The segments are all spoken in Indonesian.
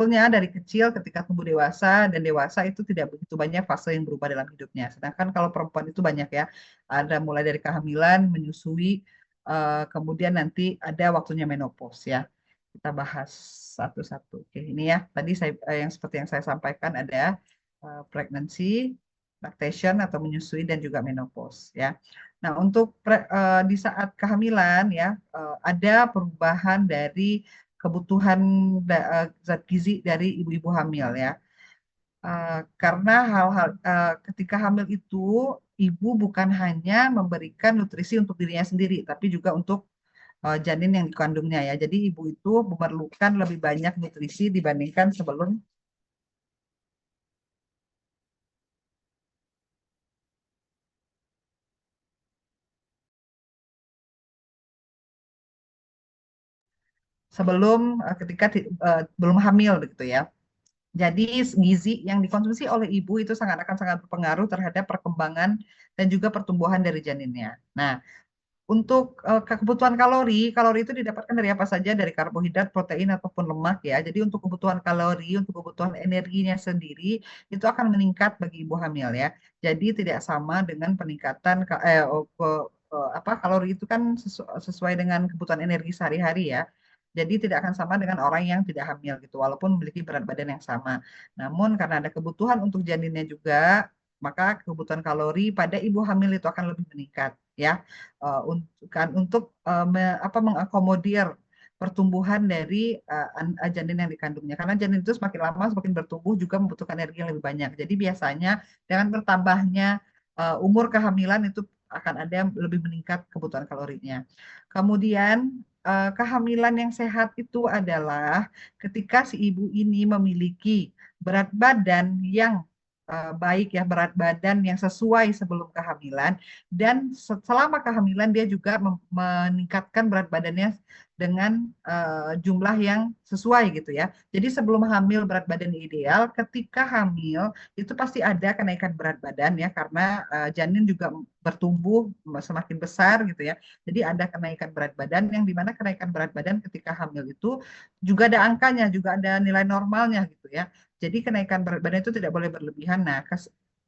Sebetulnya dari kecil ketika tumbuh dewasa dan dewasa itu tidak begitu banyak fase yang berubah dalam hidupnya. Sedangkan kalau perempuan itu banyak ya, ada mulai dari kehamilan, menyusui, kemudian nanti ada waktunya menopause ya. Kita bahas satu-satu. Oke, ini ya. Tadi saya yang seperti yang saya sampaikan ada pregnancy, lactation atau menyusui dan juga menopause ya. Nah, untuk di saat kehamilan ya ada perubahan dari kebutuhan zat gizi dari ibu-ibu hamil ya. Karena hal-hal ketika hamil itu ibu bukan hanya memberikan nutrisi untuk dirinya sendiri, tapi juga untuk janin yang dikandungnya ya. Jadi ibu itu memerlukan lebih banyak nutrisi dibandingkan sebelum ketika belum hamil begitu ya. Jadi gizi yang dikonsumsi oleh ibu itu akan sangat berpengaruh terhadap perkembangan dan juga pertumbuhan dari janinnya. Nah, untuk kebutuhan kalori, kalori itu didapatkan dari apa saja, dari karbohidrat, protein, ataupun lemak ya. Jadi untuk kebutuhan kalori, untuk kebutuhan energinya sendiri, itu akan meningkat bagi ibu hamil ya. Jadi tidak sama dengan peningkatan, apa, kalori itu kan sesuai dengan kebutuhan energi sehari-hari ya. Jadi tidak akan sama dengan orang yang tidak hamil gitu, walaupun memiliki berat badan yang sama. Namun karena ada kebutuhan untuk janinnya juga, maka kebutuhan kalori pada ibu hamil itu akan lebih meningkat ya. Untuk mengakomodir pertumbuhan dari janin yang dikandungnya. Karena janin itu semakin lama semakin bertumbuh juga membutuhkan energi yang lebih banyak. Jadi biasanya dengan bertambahnya umur kehamilan itu akan ada yang lebih meningkat kebutuhan kalorinya. Kemudian kehamilan yang sehat itu adalah ketika si ibu ini memiliki berat badan yang baik ya, berat badan yang sesuai sebelum kehamilan, dan selama kehamilan dia juga meningkatkan berat badannya dengan jumlah yang sesuai gitu ya. Jadi sebelum hamil berat badan ideal, ketika hamil itu pasti ada kenaikan berat badan ya, karena janin juga bertumbuh semakin besar gitu ya. Jadi ada kenaikan berat badan, yang dimana kenaikan berat badan ketika hamil itu juga ada angkanya, juga ada nilai normalnya gitu ya. Jadi kenaikan berat badan itu tidak boleh berlebihan. Nah,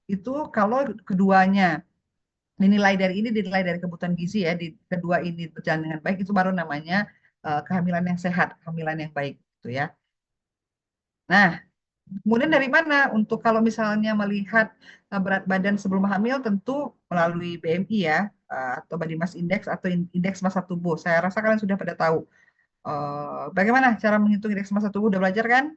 itu kalau keduanya dinilai dari kebutuhan gizi ya, di kedua ini berjalan dengan baik, itu baru namanya kehamilan yang sehat, kehamilan yang baik gitu ya. Nah, kemudian dari mana untuk kalau misalnya melihat berat badan sebelum hamil, tentu melalui BMI ya, atau body mass index atau indeks massa tubuh. Saya rasa kalian sudah pada tahu bagaimana cara menghitung indeks massa tubuh. Udah belajar kan?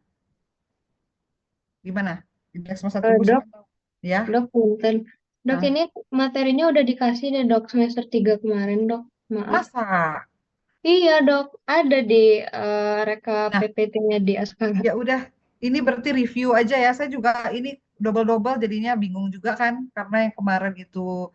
Gimana? Indeks massa tubuh Dok, sudah tahu ya? punten. Dok, Nah, ini materinya udah dikasih deh, dok, semester 3 kemarin, dok. Maaf. masa? Iya, dok. Ada di reka Nah, PPT-nya di Askara. ya udah, ini berarti review aja ya. Saya juga ini double-double jadinya bingung juga kan, karena yang kemarin itu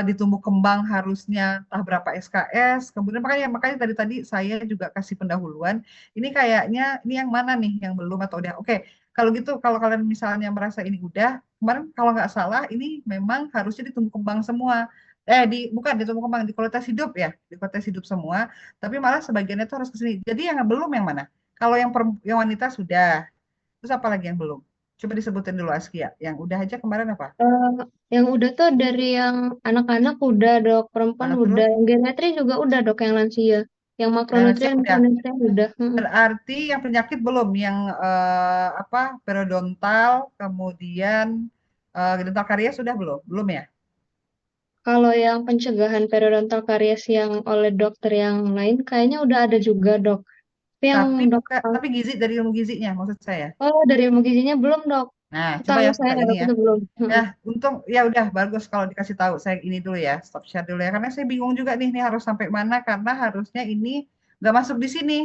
di tumbuh kembang harusnya entah berapa SKS. Kemudian makanya makanya tadi tadi saya juga kasih pendahuluan. Ini kayaknya ini yang mana nih yang belum atau udah? Oke, kalau gitu kalau kalian misalnya merasa ini udah, kemarin kalau nggak salah ini memang harusnya di tumbuh kembang semua. Bukan di tumbuh kembang, di kualitas hidup ya, di kualitas hidup semua. Tapi malah sebagiannya itu harus ke sini. Jadi yang belum yang mana? Kalau yang wanita sudah, terus apa lagi yang belum? Coba disebutin dulu Askia. Yang udah aja kemarin apa? Eh, yang udah tuh dari yang anak-anak udah, dok. Perempuan Nah, udah. terus Yang geometri juga udah, dok, yang lansia. Yang yang lansia makronutrien, udah. mikronutrien udah. Mm-mm. Berarti yang penyakit belum, yang apa periodontal, kemudian dental karies sudah belum? Belum ya? Kalau yang pencegahan periodontal karies yang oleh dokter yang lain, kayaknya udah ada juga, dok. Tapi yang Tapi dok, bukan, tapi gizi dari ilmu gizinya maksud saya. oh, dari ilmu gizinya belum, dok. Nah, coba Tahu yang saya, suka ini dok, ya. itu belum. Mm-mm. Nah, untung ya udah bagus kalau dikasih tahu. Saya ini dulu ya, stop share dulu ya. Karena saya bingung juga nih, ini harus sampai mana karena harusnya ini nggak masuk di sini.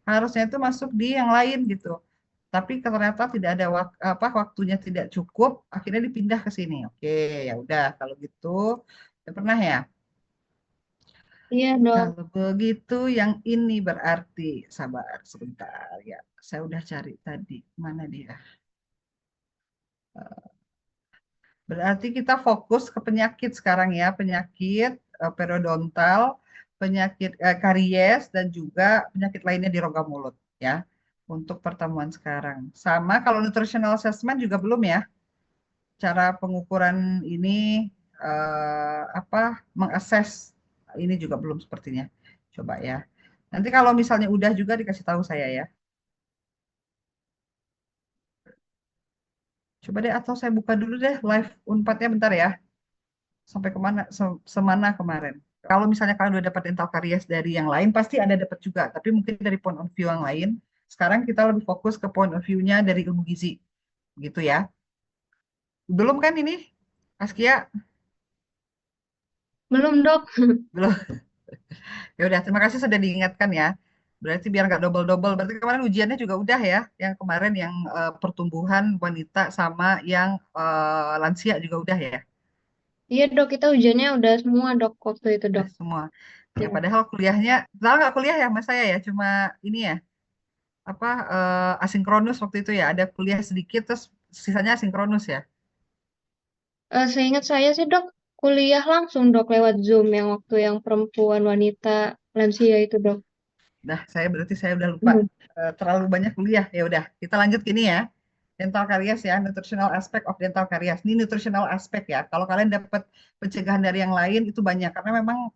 Harusnya itu masuk di yang lain gitu. Tapi ternyata tidak ada waktunya tidak cukup, akhirnya dipindah ke sini. Oke, ya udah kalau gitu. Udah pernah ya? Iya, dok. Kalau begitu yang ini berarti sabar sebentar ya. Saya udah cari tadi mana dia. Berarti kita fokus ke penyakit sekarang ya, penyakit periodontal, penyakit karies dan juga penyakit lainnya di rongga mulut ya. untuk pertemuan sekarang. Sama kalau nutritional assessment juga belum ya. Cara pengukuran ini apa mengakses ini juga belum sepertinya. Coba ya. Nanti kalau misalnya udah juga dikasih tahu saya ya. Coba deh atau saya buka dulu deh live Unpadnya bentar ya. Sampai kemana? Semana kemarin. Kalau misalnya kalian udah dapat dental karies dari yang lain, pasti ada dapat juga. Tapi mungkin dari point of view yang lain. Sekarang kita lebih fokus ke point of view-nya dari ilmu gizi. Gitu ya. Belum kan ini? Askia? Belum, Dok. Belum. Ya udah, terima kasih sudah diingatkan ya. Berarti biar nggak double-double. Berarti kemarin ujiannya juga udah ya. Yang kemarin yang pertumbuhan wanita sama yang lansia juga udah ya. Iya, Dok, kita ujiannya udah semua, Dok, waktu itu, Udah Dok. semua. Ya, Ya. padahal kuliahnya, tahu nggak kuliah ya mas saya ya, cuma ini ya, apa asinkronus waktu itu ya, ada kuliah sedikit terus sisanya asinkronus ya. Seingat saya sih, Dok, kuliah langsung, Dok, lewat Zoom yang waktu yang perempuan wanita lansia itu, Dok. Nah, saya udah lupa Hmm. terlalu banyak kuliah. Ya udah, kita lanjut gini ya. Dental caries ya, nutritional aspect of dental caries. Ini nutritional aspect ya. Kalau kalian dapat pencegahan dari yang lain itu banyak karena memang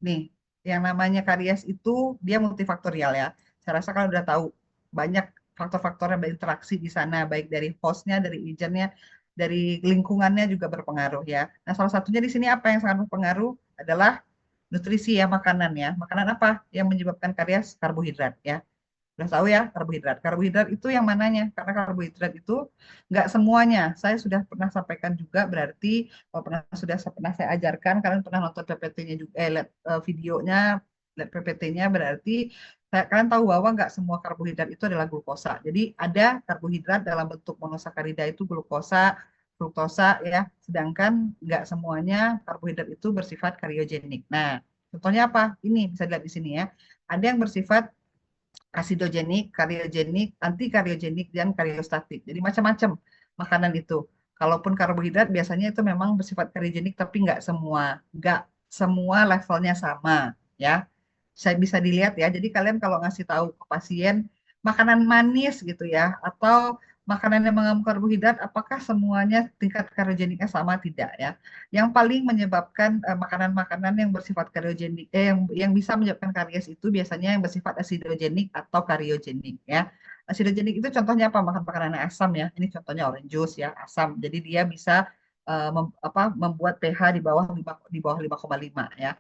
nih yang namanya karies itu dia multifaktorial ya. Saya rasa kalian udah tahu banyak faktor-faktor yang berinteraksi di sana, baik dari hostnya, dari agentnya, dari lingkungannya juga berpengaruh ya. Nah, salah satunya di sini apa yang sangat berpengaruh adalah nutrisi ya, makanan ya. Makanan apa yang menyebabkan karies? Karbohidrat ya. Udah tahu ya karbohidrat. Karbohidrat itu yang mananya? Karena karbohidrat itu nggak semuanya. Saya sudah pernah sampaikan juga berarti kalau pernah saya ajarkan, kalian pernah nonton PPT-nya juga, lihat videonya, lihat PPT-nya berarti kalian tahu bahwa nggak semua karbohidrat itu adalah glukosa. Jadi ada karbohidrat dalam bentuk monosakarida itu glukosa, fruktosa ya. Sedangkan nggak semuanya karbohidrat itu bersifat kariogenik. Nah, contohnya apa? Ini bisa dilihat di sini ya. Ada yang bersifat asidogenik, kariogenik, anti kariogenik dan kariostatik. Jadi macam-macam makanan itu. Kalaupun karbohidrat biasanya itu memang bersifat kariogenik tapi nggak semua levelnya sama ya. Saya bisa dilihat ya. Jadi kalian kalau ngasih tahu ke pasien makanan manis gitu ya atau makanan yang mengandung karbohidrat apakah semuanya tingkat kariogeniknya sama tidak ya. Yang paling menyebabkan makanan-makanan yang bersifat kariogenik yang bisa menyebabkan karies itu biasanya yang bersifat asidogenik atau kariogenik ya. Asidogenik itu contohnya apa? Makan makanan yang asam ya. Ini contohnya orange juice ya, asam. Jadi dia bisa membuat pH di bawah 5,5 ya.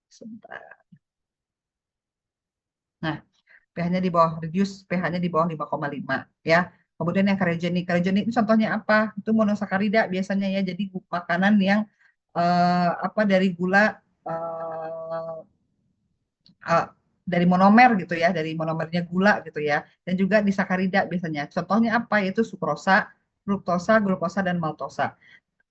Sebentar. Nah, pH-nya di bawah reduce, pH-nya di bawah 5,5 ya. Kemudian yang karyogenik, karyogenik itu contohnya apa? Itu monosakarida biasanya ya. Jadi makanan yang apa dari gula eh, eh, dari monomer gitu ya, dari monomernya gula gitu ya. Dan juga disakarida biasanya. Contohnya apa? Yaitu sukrosa, fruktosa, glukosa dan maltosa.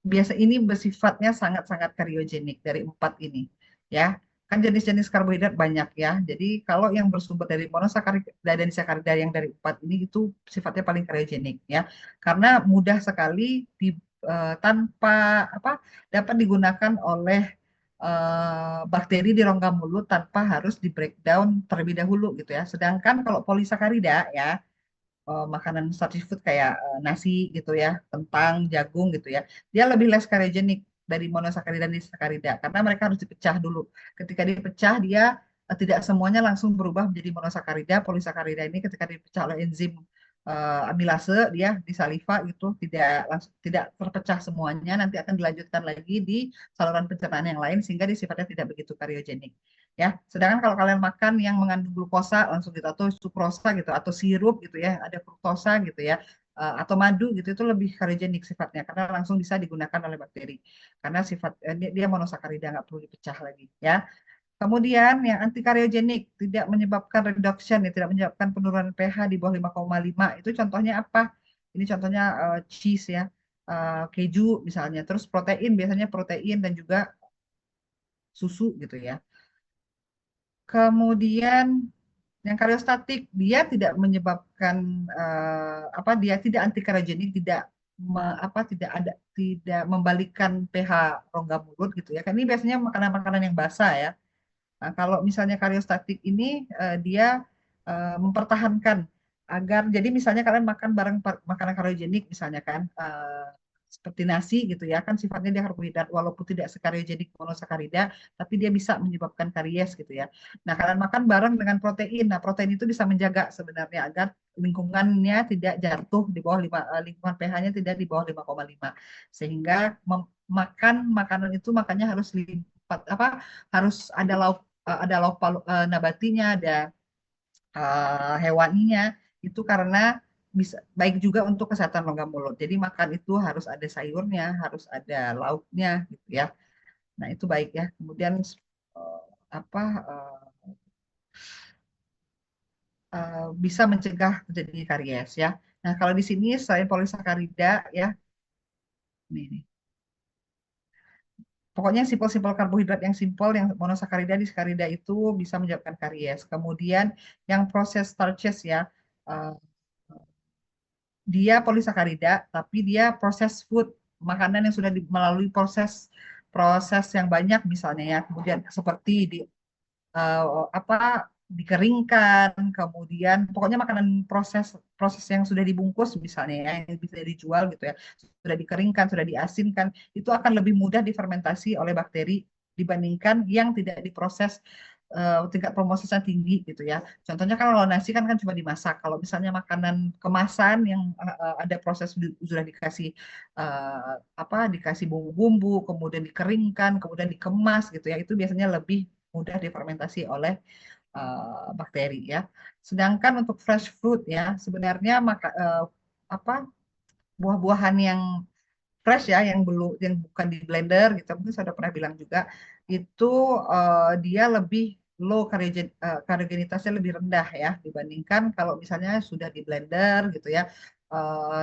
Biasa ini bersifatnya sangat-sangat karyogenik dari empat ini ya. Kan jenis-jenis karbohidrat banyak ya. Jadi kalau yang bersumber dari monosakarida dan disakarida yang dari empat ini itu sifatnya paling karyogenik ya. Karena mudah sekali tanpa apa dapat digunakan oleh bakteri di rongga mulut tanpa harus di breakdown terlebih dahulu gitu ya. Sedangkan kalau polisakarida ya makanan starchy food kayak nasi gitu ya, kentang, jagung gitu ya. Dia lebih less karyogenik dari monosakarida dan disakarida karena mereka harus dipecah dulu. Ketika dipecah dia tidak semuanya langsung berubah menjadi monosakarida. Polisakarida ini ketika dipecah oleh enzim amilase dia di saliva itu tidak terpecah semuanya, nanti akan dilanjutkan lagi di saluran pencernaan yang lain sehingga dia sifatnya tidak begitu karyogenik ya. Sedangkan kalau kalian makan yang mengandung glukosa langsung gitu atau sukrosa gitu atau sirup gitu ya, ada fruktosa gitu ya atau madu gitu itu lebih karyogenik sifatnya karena langsung bisa digunakan oleh bakteri. Karena dia monosakarida nggak perlu dipecah lagi ya. Kemudian yang anti karyogenik tidak menyebabkan reduction ya, tidak menyebabkan penurunan pH di bawah 5,5 itu contohnya apa? Ini contohnya cheese ya, keju misalnya. Terus protein biasanya protein dan juga susu gitu ya. Kemudian yang kariostatik dia tidak menyebabkan apa dia tidak anti karyogenik, tidak membalikkan pH rongga mulut gitu ya. Kan ini biasanya makanan-makanan yang basah ya. Nah, kalau misalnya kariostatik ini dia mempertahankan agar jadi misalnya kalian makan bareng makanan karbogenik misalnya kan seperti nasi gitu ya kan sifatnya dia karbohidrat walaupun tidak sekariogenik monosakarida tapi dia bisa menyebabkan karies gitu ya. Nah, kalian makan bareng dengan protein. Nah, protein itu bisa menjaga sebenarnya agar lingkungannya tidak jatuh di bawah 5 lingkungan pH-nya tidak di bawah 5,5. Sehingga makan makanan itu makanya harus lipat apa harus ada lauk nabatinya, ada hewaninya itu karena bisa baik juga untuk kesehatan rongga mulut. Jadi makan itu harus ada sayurnya, harus ada lauknya gitu ya. Nah, itu baik ya. Kemudian eh, apa bisa mencegah terjadinya karies ya. Nah, kalau di sini selain polisakarida ya, nih. Pokoknya simpel-simpel karbohidrat yang simpel, yang monosakarida, disakarida itu bisa menyebabkan karies. Kemudian yang proses starches ya, eh, dia polisakarida, tapi dia proses food, makanan yang sudah melalui proses proses yang banyak misalnya ya. Kemudian seperti eh, apa dikeringkan, kemudian pokoknya makanan proses proses yang sudah dibungkus misalnya ya, yang bisa dijual gitu ya, sudah dikeringkan, sudah diasinkan, itu akan lebih mudah difermentasi oleh bakteri dibandingkan yang tidak diproses tingkat promosesnya tinggi gitu ya. Contohnya kan kalau nasi kan cuma dimasak. Kalau misalnya makanan kemasan yang ada proses sudah dikasih dikasih bumbu-bumbu, kemudian dikeringkan, kemudian dikemas gitu ya, itu biasanya lebih mudah difermentasi oleh bakteri ya. Sedangkan untuk fresh fruit ya, sebenarnya apa buah-buahan yang fresh ya, yang belum yang bukan di blender gitu, mungkin saya udah pernah bilang juga, itu dia lebih low karogenitasnya lebih rendah ya dibandingkan kalau misalnya sudah di blender gitu ya,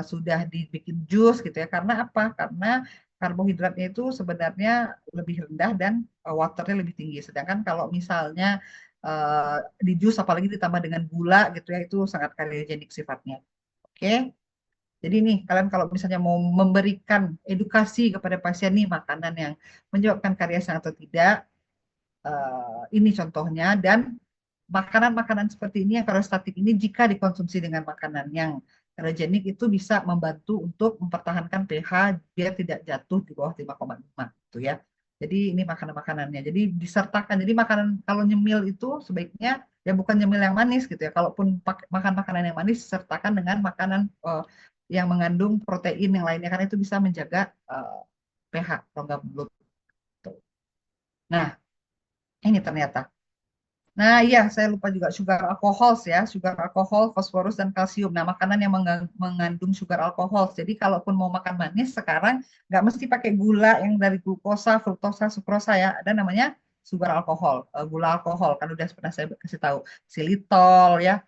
sudah dibikin jus gitu ya. Karena apa? Karena karbohidratnya itu sebenarnya lebih rendah dan waternya lebih tinggi. Sedangkan kalau misalnya di jus apalagi ditambah dengan gula gitu ya, itu sangat kariogenik sifatnya. Oke. Jadi nih, kalian kalau misalnya mau memberikan edukasi kepada pasien nih makanan yang menyebabkan karies atau tidak, ini contohnya. Dan makanan-makanan seperti ini yang kolestatik ini jika dikonsumsi dengan makanan yang ketogenik itu bisa membantu untuk mempertahankan pH biar tidak jatuh di bawah 5,5 gitu ya. Jadi ini makanan-makanannya. Jadi disertakan. Jadi makanan kalau nyemil itu sebaiknya ya bukan nyemil yang manis gitu ya. Kalaupun makan makanan yang manis sertakan dengan makanan yang mengandung protein yang lainnya karena itu bisa menjaga pH rongga mulut. Nah, ini ternyata. Nah, iya, saya lupa juga sugar alkohol ya, sugar alkohol, fosforus dan kalsium. Nah, makanan yang mengandung sugar alkohol. Jadi, kalaupun mau makan manis sekarang nggak mesti pakai gula yang dari glukosa, fruktosa, sukrosa ya. Ada namanya sugar alkohol, gula alkohol. Kan udah pernah saya kasih tahu, xilitol ya,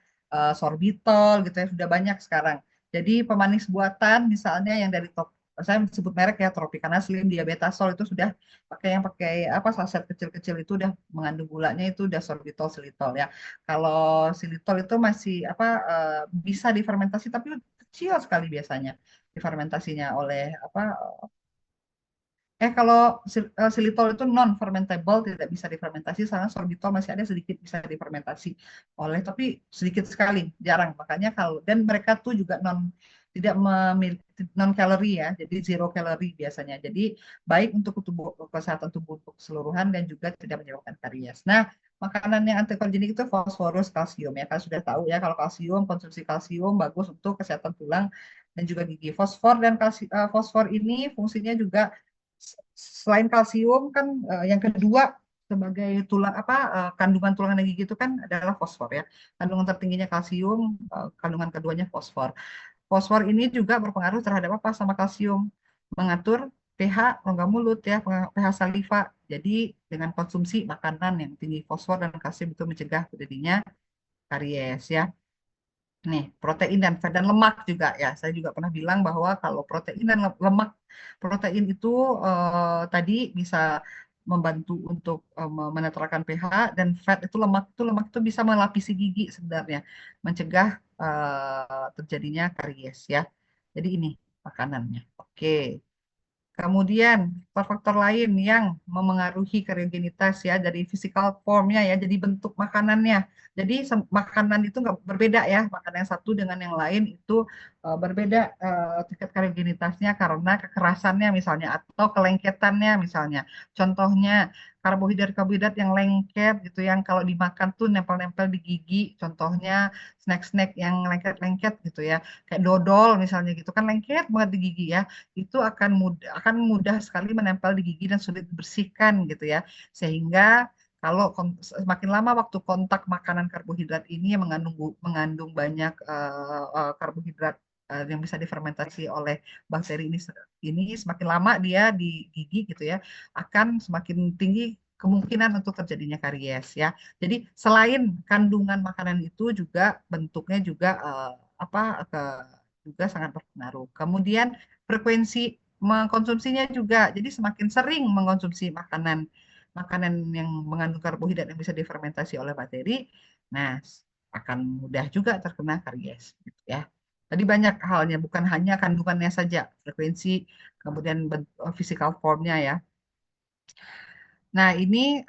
sorbitol gitu ya, sudah banyak sekarang. Jadi, pemanis buatan misalnya yang dari top, saya sebut merek ya, Tropicana Slim, Diabetasol itu sudah pakai apa saset kecil-kecil itu udah mengandung gulanya itu udah sorbitol xilitol ya. Kalau xilitol itu masih bisa difermentasi tapi kecil sekali biasanya difermentasinya oleh kalau xilitol itu non fermentable tidak bisa difermentasi, karena sorbitol masih ada sedikit bisa difermentasi oleh tapi sedikit sekali, jarang. Makanya kalau dan mereka tuh juga tidak memiliki non kalori ya, jadi zero kalori biasanya. Jadi baik untuk tubuh kesehatan tubuh untuk keseluruhan dan juga tidak menyebabkan karies. Nah, makanan yang antikogenik itu fosforus, kalsium ya. Kalian sudah tahu ya kalau kalsium, konsumsi kalsium bagus untuk kesehatan tulang dan juga gigi. Fosfor dan fosfor ini fungsinya juga selain kalsium kan yang kedua sebagai tulang kandungan tulang dan gigi itu kan adalah fosfor ya. Kandungan tertingginya kalsium, kandungan keduanya fosfor. Fosfor ini juga berpengaruh terhadap apa sama kalsium, mengatur pH rongga mulut ya, pH saliva. Jadi dengan konsumsi makanan yang tinggi fosfor dan kalsium itu mencegah terjadinya karies ya. Nih, protein dan fat dan lemak juga ya. Saya juga pernah bilang bahwa kalau protein dan lemak, protein itu tadi bisa membantu untuk menetralkan pH, dan fat itu lemak itu bisa melapisi gigi sebenarnya, mencegah terjadinya karies ya. Jadi ini makanannya. Oke. Kemudian faktor-faktor lain yang memengaruhi kariogenitas ya dari physical formnya ya, jadi bentuk makanannya. Jadi makanan itu nggak berbeda ya, makanan yang satu dengan yang lain itu berbeda tingkat kariogenitasnya karena kekerasannya misalnya atau kelengketannya misalnya. Contohnya karbohidrat-karbohidrat yang lengket gitu, yang kalau dimakan tuh nempel-nempel di gigi. Contohnya snack-snack yang lengket-lengket gitu ya, kayak dodol misalnya gitu kan lengket banget di gigi ya, itu akan mudah sekali menempel di gigi dan sulit dibersihkan gitu ya. Sehingga kalau semakin lama waktu kontak makanan karbohidrat ini yang mengandung banyak karbohidrat yang bisa difermentasi oleh bakteri ini semakin lama dia di gigi gitu ya, akan semakin tinggi kemungkinan untuk terjadinya karies ya. Jadi selain kandungan makanan itu juga bentuknya juga apa ke juga sangat berpengaruh. Kemudian frekuensi mengkonsumsinya juga. Jadi semakin sering mengkonsumsi makanan makanan yang mengandung karbohidrat yang bisa difermentasi oleh bakteri, nah akan mudah juga terkena karies gitu ya. Tadi banyak halnya, bukan hanya kandungannya saja, frekuensi, kemudian physical formnya ya. Nah, ini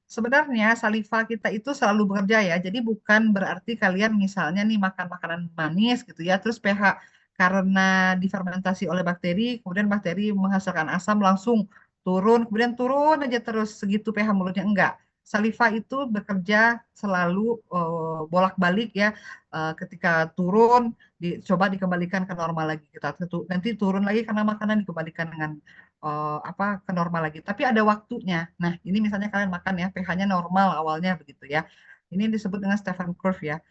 sebenarnya saliva kita itu selalu bekerja ya. Jadi bukan berarti kalian misalnya nih makan makanan manis gitu ya, terus pH karena difermentasi oleh bakteri, kemudian bakteri menghasilkan asam langsung turun, kemudian turun aja terus segitu pH mulutnya. Enggak. Saliva itu bekerja selalu bolak-balik ya. Ketika turun, coba dikembalikan ke normal lagi. Nanti turun lagi karena makanan dikembalikan dengan apa ke normal lagi. Tapi ada waktunya. Nah, ini misalnya kalian makan ya, pH-nya normal awalnya begitu ya. Ini disebut dengan Stefan curve ya.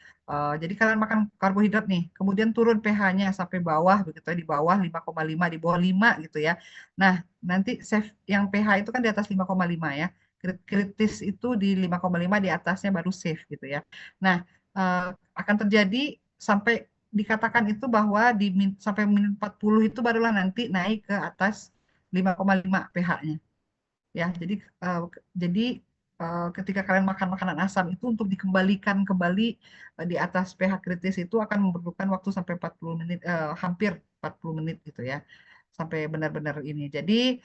Jadi kalian makan karbohidrat nih, kemudian turun pH-nya sampai bawah begitu ya, di bawah 5,5, di bawah 5 gitu ya. Nah, nanti safe yang pH itu kan di atas 5,5 ya. Kritis itu di 5,5, di atasnya baru safe gitu ya. Nah, eh, akan terjadi sampai dikatakan itu bahwa sampai minus 40 itu barulah nanti naik ke atas 5,5 pH-nya ya. Jadi ketika kalian makan makanan asam itu untuk dikembalikan kembali di atas pH kritis itu akan memerlukan waktu sampai 40 menit, hampir 40 menit gitu ya, sampai benar-benar ini. Jadi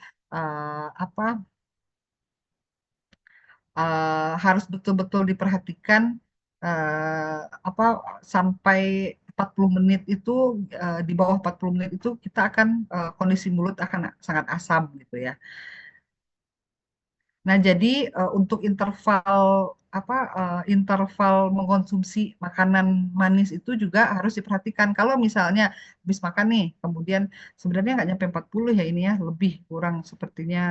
apa harus betul-betul diperhatikan eh, apa sampai 40 menit itu, di bawah 40 menit itu kita akan kondisi mulut akan sangat asam gitu ya. Nah, jadi untuk interval mengkonsumsi makanan manis itu juga harus diperhatikan. Kalau misalnya habis makan nih, kemudian sebenarnya nggak nyampe 40 ya ini ya, lebih kurang sepertinya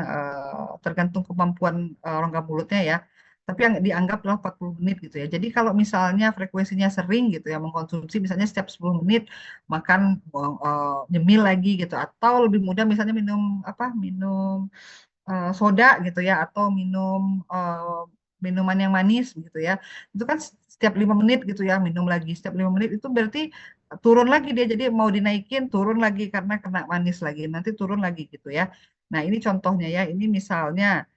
tergantung kemampuan rongga mulutnya ya. Tapi yang dianggap adalah 40 menit gitu ya. Jadi kalau misalnya frekuensinya sering gitu ya mengkonsumsi misalnya setiap 10 menit makan nyemil lagi gitu, atau lebih mudah misalnya minum soda gitu ya, atau minum minuman yang manis gitu ya, itu kan setiap 5 menit gitu ya minum lagi, setiap 5 menit itu berarti turun lagi dia, jadi mau dinaikin turun lagi karena kena manis lagi, nanti turun lagi gitu ya. Nah, ini contohnya ya, ini misalnya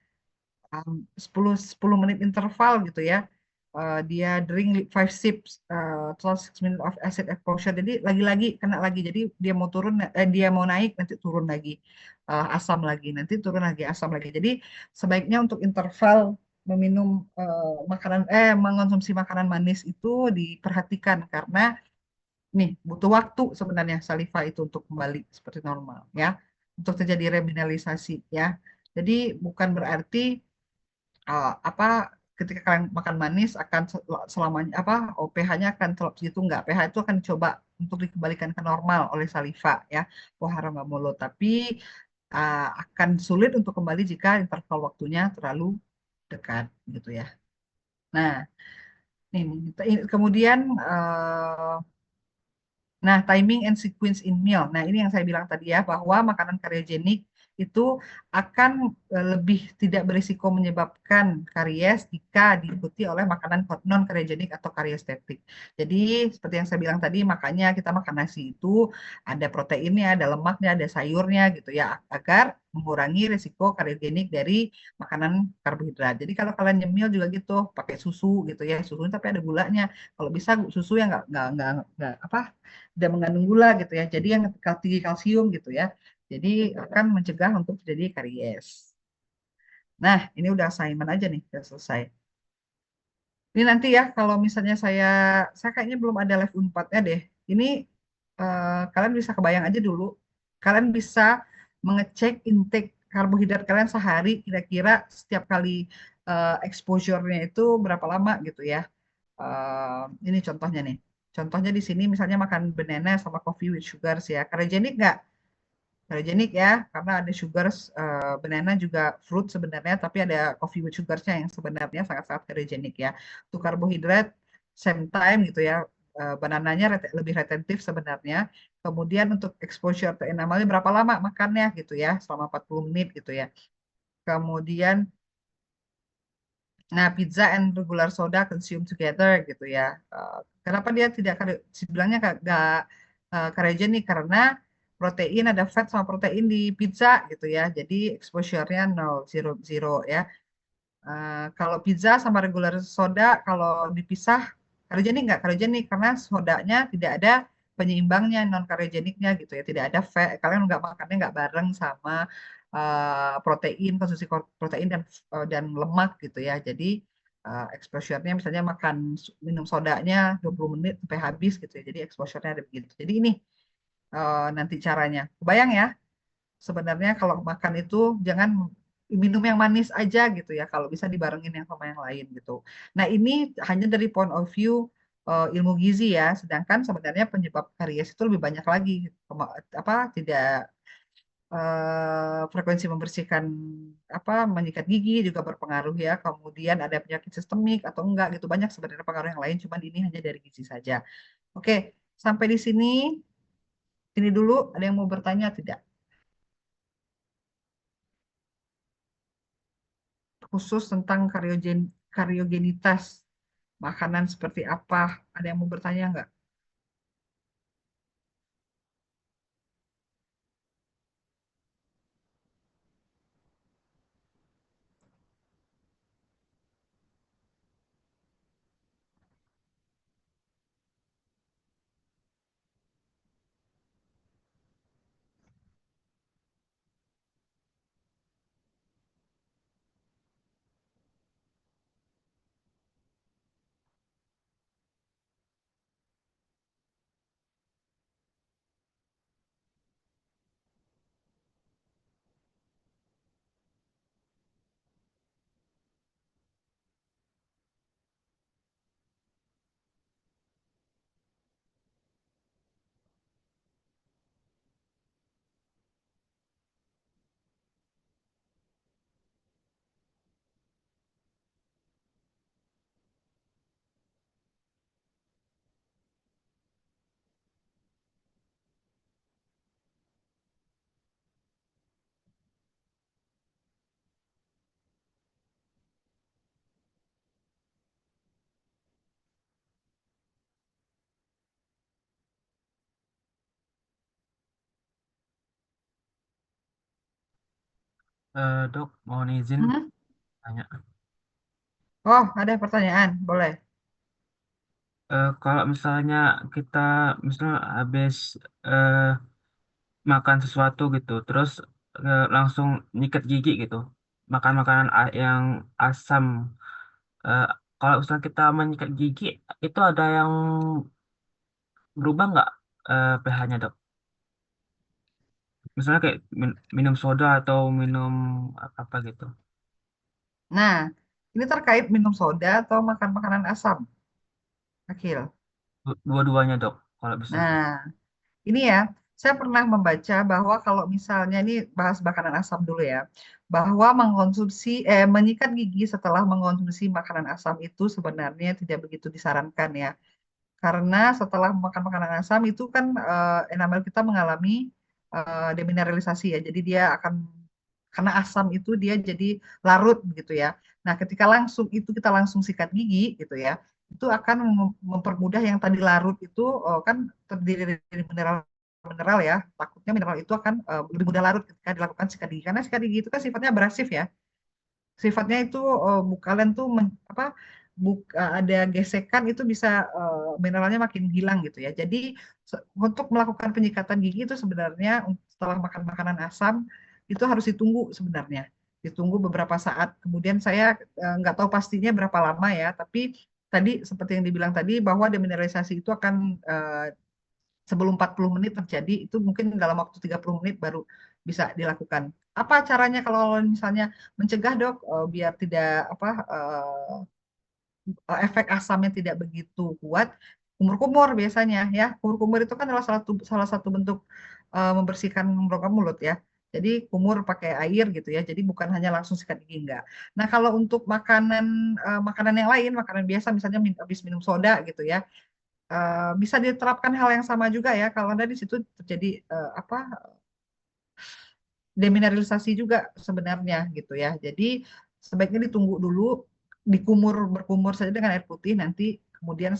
10 menit interval gitu ya. Dia drink 5 sips, 12 minutes of acid exposure. Jadi lagi-lagi kena lagi. Jadi dia mau turun, dia mau naik nanti turun lagi, asam lagi, nanti turun lagi asam lagi. Jadi sebaiknya untuk interval meminum mengonsumsi makanan manis itu diperhatikan karena nih butuh waktu sebenarnya saliva itu untuk kembali seperti normal ya, untuk terjadi remineralisasi ya. Jadi bukan berarti apa ketika kalian makan manis akan selamanya pH-nya akan segitu, enggak, pH itu akan dicoba untuk dikembalikan ke normal oleh saliva ya, pohara mulut, tapi akan sulit untuk kembali jika interval waktunya terlalu dekat gitu ya. Nah, kemudian nah, timing and sequence in meal. Nah, ini yang saya bilang tadi ya, bahwa makanan karyogenik itu akan lebih tidak berisiko menyebabkan karies jika diikuti oleh makanan non karyogenik atau karyestetik. Jadi, seperti yang saya bilang tadi, makanya kita makan nasi itu ada proteinnya, ada lemaknya, ada sayurnya gitu ya, agar mengurangi risiko karyogenik dari makanan karbohidrat. Jadi kalau kalian nyemil juga gitu, pakai susu gitu ya, susu tapi ada gulanya. Kalau bisa susu yang nggak tidak mengandung gula gitu ya. Jadi yang tinggi kalsium gitu ya. Jadi akan mencegah untuk terjadi karies. Nah, ini udah assignment aja nih, udah selesai. Ini nanti ya, kalau misalnya saya kayaknya belum ada live Unpadnya deh. Ini kalian bisa kebayang aja dulu. Kalian bisa mengecek intake karbohidrat kalian sehari, kira-kira setiap kali exposure-nya itu berapa lama gitu ya. Ini contohnya nih. Contohnya di sini misalnya makan banana sama coffee with sugar ya. Ketogenic nggak? Ketogenic ya, karena ada sugars, banana juga fruit sebenarnya, tapi ada coffee with sugarsnya yang sebenarnya sangat-sangat ketogenic ya. Untuk karbohidrat, same time gitu ya, banananya lebih retentif sebenarnya. Kemudian untuk exposure to enamelnya berapa lama makannya gitu ya, selama 40 menit gitu ya. Kemudian, nah pizza and regular soda consume together gitu ya. Kenapa dia tidak, bilangnya nggak ketogenic karena protein, ada fat sama protein di pizza gitu ya. Jadi exposure-nya 0, 0, 0 ya. Kalau pizza sama regular soda kalau dipisah karyogenik nggak? Karyogenik karena sodanya tidak ada penyeimbangnya, non karyogeniknya gitu ya, tidak ada fat. Kalian nggak makannya nggak bareng sama protein, konsumsi protein dan lemak gitu ya. Jadi exposure-nya misalnya makan minum sodanya 20 menit sampai habis gitu ya. Jadi exposure-nya ada begitu. Jadi ini nanti caranya. Kebayang ya? Sebenarnya kalau makan itu jangan minum yang manis aja gitu ya, kalau bisa dibarengin yang sama yang lain gitu. Nah, ini hanya dari point of view ilmu gizi ya, sedangkan sebenarnya penyebab karies itu lebih banyak lagi. Apa tidak frekuensi membersihkan apa menyikat gigi juga berpengaruh ya. Kemudian ada penyakit sistemik atau enggak gitu, banyak sebenarnya pengaruh yang lain, cuman ini hanya dari gizi saja. Oke, sampai di sini ini dulu, ada yang mau bertanya tidak? Khusus tentang karyogenitas makanan seperti apa? Ada yang mau bertanya nggak? Dok, mohon izin Hmm? tanya. Oh, ada pertanyaan? Boleh. Kalau misalnya kita misalnya habis eh, makan sesuatu gitu, terus langsung nyikat gigi gitu, makan makanan yang asam. eh, Kalau misalnya kita menyikat gigi, itu ada yang berubah nggak pH-nya, dok? Misalnya kayak minum soda atau minum apa gitu. Nah, ini terkait minum soda atau makan makanan asam, Akil. Dua-duanya, dok, kalau bisa. Nah, ini ya, saya pernah membaca bahwa kalau misalnya ini bahas makanan asam dulu ya, bahwa menyikat gigi setelah mengkonsumsi makanan asam itu sebenarnya tidak begitu disarankan ya. Karena setelah makan makanan asam itu kan enamel kita mengalami demineralisasi ya. Jadi dia akan, karena asam itu dia jadi larut gitu ya. Nah, ketika kita langsung sikat gigi gitu ya, itu akan mempermudah yang tadi larut itu kan terdiri dari mineral ya. Takutnya mineral itu akan lebih mudah larut ketika dilakukan sikat gigi. Karena sikat gigi itu kan sifatnya abrasif ya. Sifatnya itu kalian tuh apa ada gesekan itu bisa mineralnya makin hilang gitu ya. Jadi untuk melakukan penyikatan gigi itu sebenarnya setelah makan makanan asam itu harus ditunggu sebenarnya. Ditunggu beberapa saat. Kemudian saya nggak tahu pastinya berapa lama ya, tapi tadi seperti yang dibilang tadi bahwa demineralisasi itu akan sebelum 40 menit terjadi, itu mungkin dalam waktu 30 menit baru bisa dilakukan. Apa caranya kalau misalnya mencegah dok, biar tidak apa efek asamnya tidak begitu kuat? Kumur-kumur biasanya ya. Kumur-kumur itu kan adalah salah satu bentuk membersihkan rongga mulut ya. Jadi kumur pakai air gitu ya. Jadi bukan hanya langsung sikat gigi enggak. Nah, kalau untuk makanan yang lain, makanan biasa misalnya habis minum soda gitu ya, bisa diterapkan hal yang sama juga ya. Kalau Anda di situ terjadi apa demineralisasi juga sebenarnya gitu ya. Jadi sebaiknya ditunggu dulu, berkumur saja dengan air putih, nanti kemudian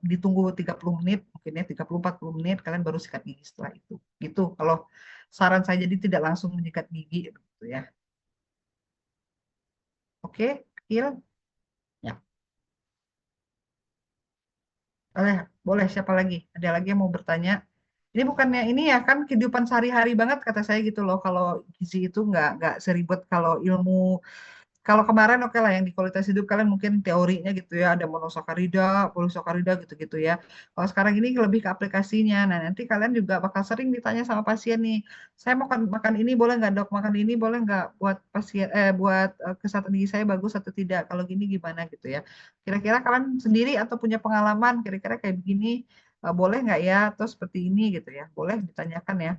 ditunggu 30 menit, mungkin ya 30-40 menit, kalian baru sikat gigi setelah itu. Gitu kalau saran saya, jadi tidak langsung menyikat gigi gitu ya. Oke, Il? Ya. Boleh, boleh siapa lagi? Ada lagi yang mau bertanya? Ini bukannya ini ya kan kehidupan sehari-hari banget kata saya gitu loh. Kalau gizi itu nggak seribet kalau ilmu. Kalau kemarin oke lah yang di kualitas hidup kalian mungkin teorinya gitu ya, ada monosakarida, polisakarida gitu-gitu ya. Kalau sekarang ini lebih ke aplikasinya. Nah, nanti kalian juga bakal sering ditanya sama pasien nih, saya mau makan makan ini boleh nggak dok? Makan ini boleh nggak buat buat kesehatan gigi saya bagus atau tidak? Kalau gini gimana gitu ya. Kira-kira kalian sendiri atau punya pengalaman kira-kira kayak begini, boleh nggak ya? Atau seperti ini gitu ya. Boleh ditanyakan ya.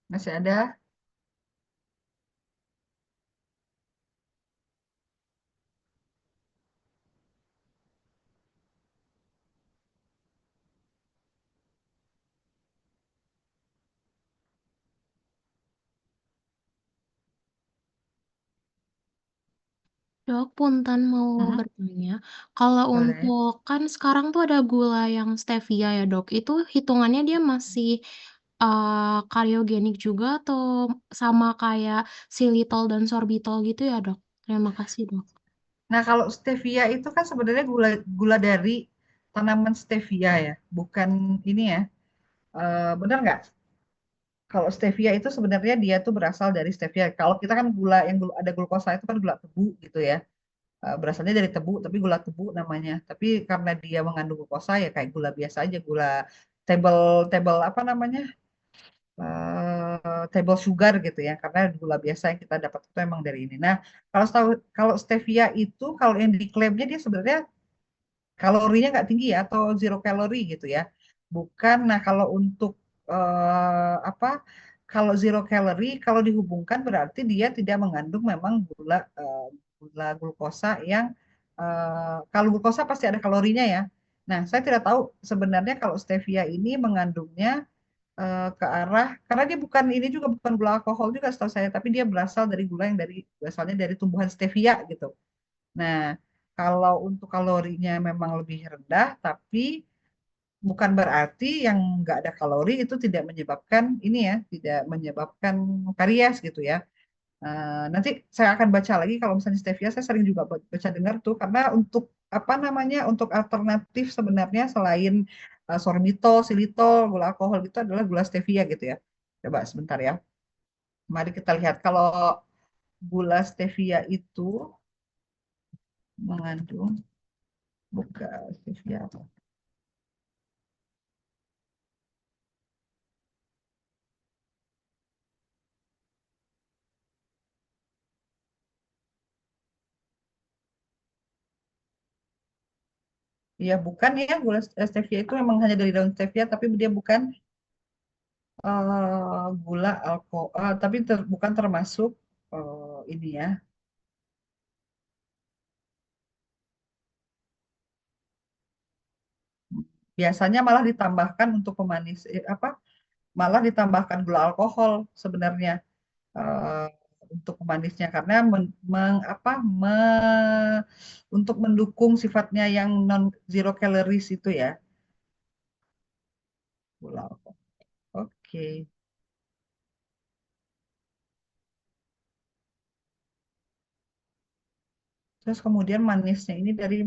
Masih ada? Dok, punten mau Mhm. bertanya. Kalau Boleh. untuk kan sekarang tuh ada gula yang stevia ya, Dok. Itu hitungannya dia masih kariogenik juga atau sama kayak xylitol dan sorbitol gitu ya, Dok? Terima kasih, Dok. Nah, kalau stevia itu kan sebenarnya gula gula dari tanaman stevia ya, bukan ini ya. Benar nggak? Kalau stevia itu sebenarnya dia tuh berasal dari stevia. Kalau kita kan ada glukosa itu kan gula tebu gitu ya. Berasalnya dari tebu, tapi gula tebu namanya. Tapi karena dia mengandung glukosa ya kayak gula biasa aja, gula table table apa namanya? Table sugar gitu ya, karena gula biasa yang kita dapat itu emang dari ini. Nah, kalau stevia itu kalau yang diklaimnya dia sebenarnya kalorinya nggak tinggi ya atau zero kalori gitu ya, bukan. Nah, kalau untuk apa, kalau zero kalori kalau dihubungkan berarti dia tidak mengandung memang gula glukosa yang kalau glukosa pasti ada kalorinya ya. Nah, saya tidak tahu sebenarnya kalau stevia ini mengandungnya ke arah, karena dia bukan ini juga bukan gula alkohol juga setahu saya, tapi dia berasal dari gula yang asalnya dari tumbuhan stevia gitu. Nah, kalau untuk kalorinya memang lebih rendah, tapi bukan berarti yang nggak ada kalori itu tidak menyebabkan ini ya, tidak menyebabkan karies gitu ya. Nanti saya akan baca lagi kalau misalnya stevia, saya sering juga baca dengar tuh, karena untuk apa namanya, untuk alternatif sebenarnya selain sorbitol, xylitol, gula alkohol gitu adalah gula stevia gitu ya. Coba sebentar ya. Mari kita lihat kalau gula stevia itu mengandung bukan stevia apa? Ya bukan ya, gula stevia itu memang hanya dari daun stevia, tapi dia bukan gula alkohol, tapi bukan termasuk ini ya. Biasanya malah ditambahkan untuk pemanis apa? malah ditambahkan gula alkohol sebenarnya eh, untuk pemanisnya karena untuk mendukung sifatnya yang non zero calories itu ya gula alkohol. Oke. Terus kemudian manisnya ini dari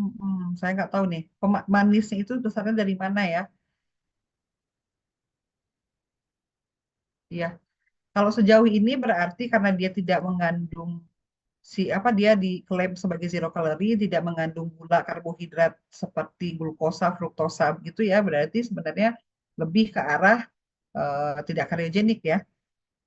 saya nggak tahu nih manisnya itu dasarnya dari mana ya? Ya, kalau sejauh ini berarti karena dia tidak mengandung dia diklaim sebagai zero calorie, tidak mengandung gula karbohidrat seperti glukosa, fruktosa begitu ya, berarti sebenarnya lebih ke arah tidak kariogenik ya.